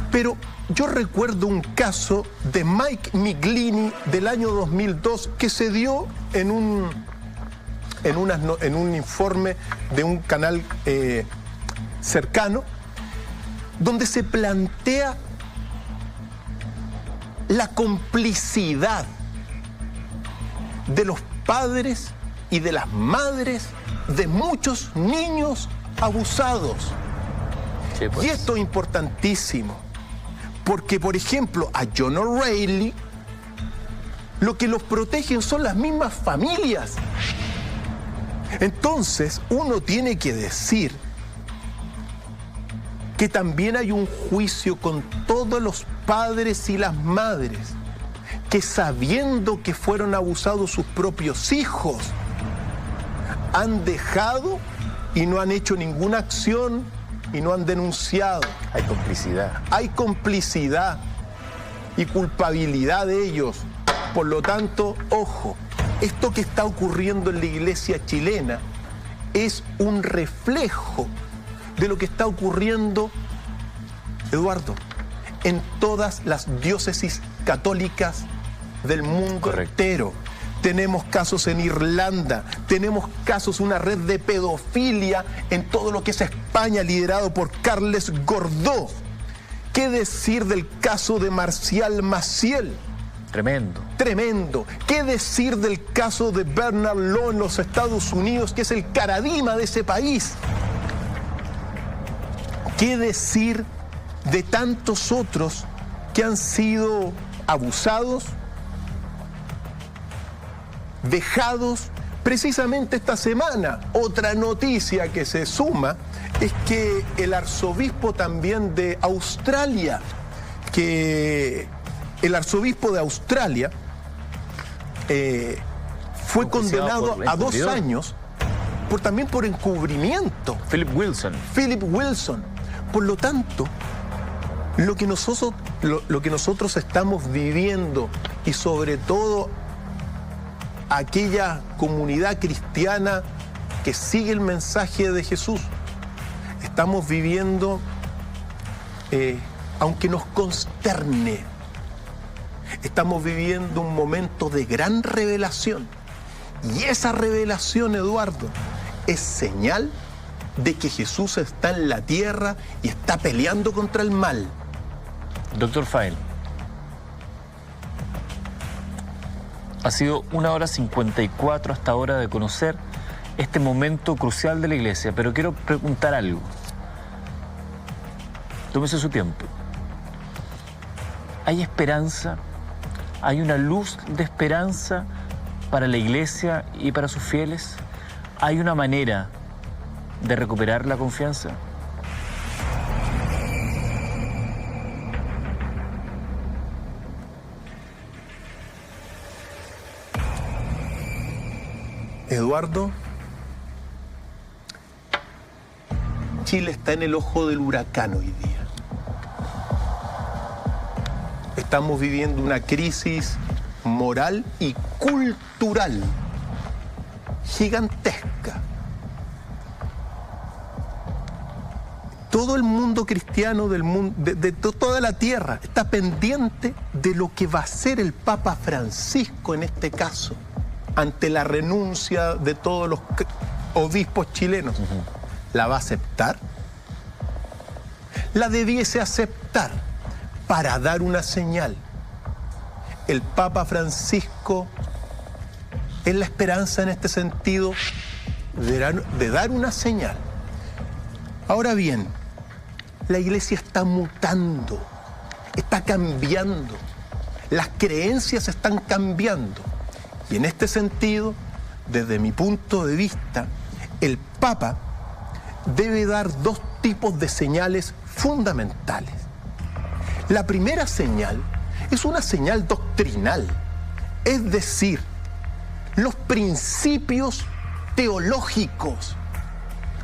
pero yo recuerdo un caso de Mike Miglini del año 2002 que se dio en un informe de un canal cercano, donde se plantea la complicidad de los padres y de las madres de muchos niños abusados. Sí, pues. Y esto es importantísimo, porque, por ejemplo, a John O'Reilly lo que los protegen son las mismas familias. Entonces, uno tiene que decir que también hay un juicio con todos los padres y las madres que, sabiendo que fueron abusados sus propios hijos, han dejado y no han hecho ninguna acción y no han denunciado. Hay complicidad. Hay complicidad y culpabilidad de ellos. Por lo tanto, ojo, esto que está ocurriendo en la iglesia chilena es un reflejo de lo que está ocurriendo, Eduardo, en todas las diócesis católicas del mundo entero. Tenemos casos en Irlanda, tenemos casos, una red de pedofilia en todo lo que es España, liderado por Carles Gordó. ¿Qué decir del caso de Marcial Maciel? Tremendo. Tremendo. ¿Qué decir del caso de Bernard Law en los Estados Unidos, que es el caradima de ese país? ¿Qué decir de tantos otros que han sido abusados, dejados? Precisamente esta semana, otra noticia que se suma es que el arzobispo también de Australia, fue condenado a 2 años también por encubrimiento. Philip Wilson. Por lo tanto, lo que nosotros estamos viviendo, y sobre todo aquella comunidad cristiana que sigue el mensaje de Jesús, estamos viviendo, aunque nos consterne, estamos viviendo un momento de gran revelación. Y esa revelación, Eduardo, es señal de que Jesús está en la tierra y está peleando contra el mal. Doctor File, ha sido 1 hora 54 hasta ahora de conocer este momento crucial de la iglesia, pero quiero preguntar algo. Tómese su tiempo. ¿Hay esperanza? ¿Hay una luz de esperanza para la iglesia y para sus fieles? ¿Hay una manera de recuperar la confianza? Eduardo, Chile está en el ojo del huracán hoy día. Estamos viviendo una crisis moral y cultural gigantesca. Todo el mundo cristiano del mundo, de toda la tierra, está pendiente de lo que va a hacer el Papa Francisco en este caso. ante la renuncia de todos los obispos chilenos, ¿la va a aceptar? La debiese aceptar para dar una señal. El Papa Francisco es la esperanza en este sentido de dar una señal. Ahora bien, la Iglesia está mutando, está cambiando, las creencias están cambiando. Y en este sentido, desde mi punto de vista, el Papa debe dar dos tipos de señales fundamentales. La primera señal es una señal doctrinal, es decir, los principios teológicos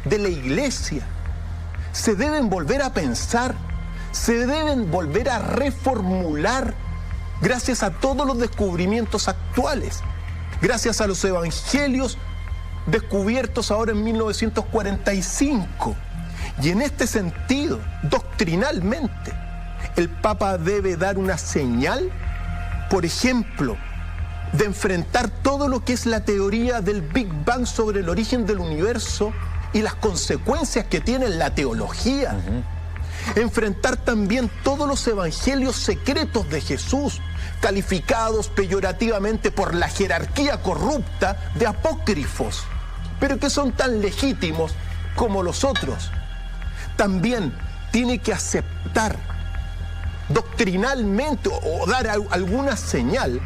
de la Iglesia se deben volver a pensar, se deben volver a reformular gracias a todos los descubrimientos actuales, gracias a los evangelios descubiertos ahora en 1945. Y en este sentido, doctrinalmente, el Papa debe dar una señal, por ejemplo, de enfrentar todo lo que es la teoría del Big Bang sobre el origen del universo y las consecuencias que tiene la teología. Enfrentar también todos los evangelios secretos de Jesús, calificados peyorativamente por la jerarquía corrupta de apócrifos, pero que son tan legítimos como los otros. También tiene que aceptar doctrinalmente o dar alguna señal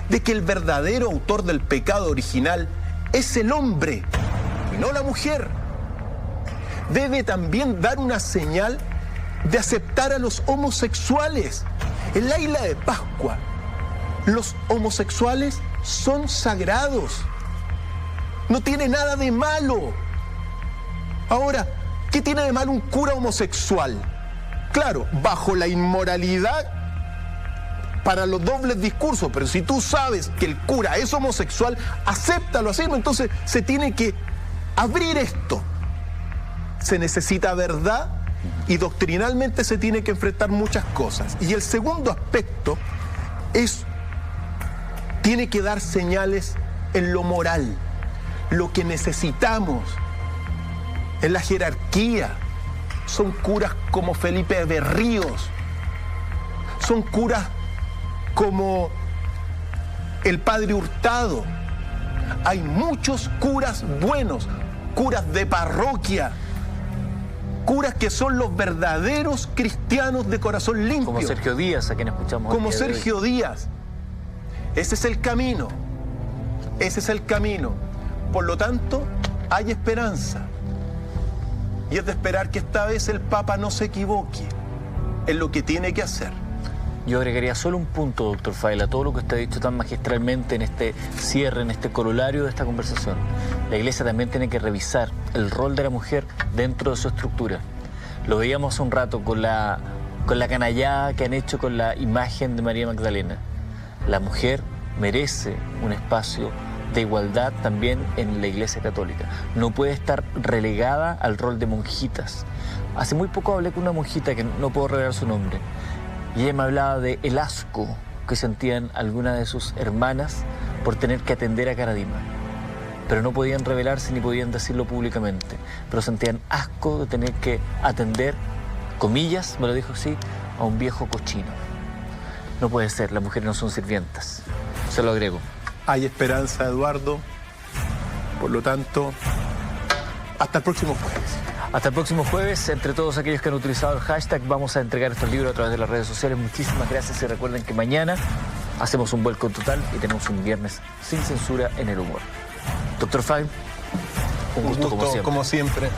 de que el verdadero autor del pecado original es el hombre y no la mujer. Debe también dar una señal de aceptar a los homosexuales. En la isla de Pascua, los homosexuales son sagrados. No tiene nada de malo. Ahora, ¿qué tiene de malo un cura homosexual? Claro, bajo la inmoralidad para los dobles discursos, pero si tú sabes que el cura es homosexual, acéptalo así. Entonces se tiene que abrir esto. Se necesita verdad y doctrinalmente se tiene que enfrentar muchas cosas. Y el segundo aspecto es, tiene que dar señales en lo moral. Lo que necesitamos en la jerarquía son curas como Felipe Berríos, son curas como el Padre Hurtado. Hay muchos curas buenos, curas de parroquia, curas que son los verdaderos cristianos de corazón limpio. Como Sergio Díaz, a quien escuchamos. Como Sergio Díaz. Ese es el camino. Ese es el camino. Por lo tanto, hay esperanza. Y es de esperar que esta vez el Papa no se equivoque en lo que tiene que hacer. Yo agregaría solo un punto, doctor Fayl, a todo lo que usted ha dicho tan magistralmente en este cierre, en este corolario de esta conversación. La Iglesia también tiene que revisar el rol de la mujer dentro de su estructura. Lo veíamos hace un rato con la canallada que han hecho con la imagen de María Magdalena. La mujer merece un espacio de igualdad también en la Iglesia Católica. No puede estar relegada al rol de monjitas. Hace muy poco hablé con una monjita que no puedo revelar su nombre. Y ella me hablaba de el asco que sentían algunas de sus hermanas por tener que atender a Caradima. Pero no podían revelarse ni podían decirlo públicamente. Pero sentían asco de tener que atender, comillas, me lo dijo así, a un viejo cochino. No puede ser, las mujeres no son sirvientas. Se lo agrego. Hay esperanza, Eduardo. Por lo tanto, hasta el próximo jueves. Hasta el próximo jueves, entre todos aquellos que han utilizado el hashtag, vamos a entregar estos libros a través de las redes sociales. Muchísimas gracias y recuerden que mañana hacemos un vuelco total y tenemos un viernes sin censura en el humor. Doctor Fayl, un gusto como siempre.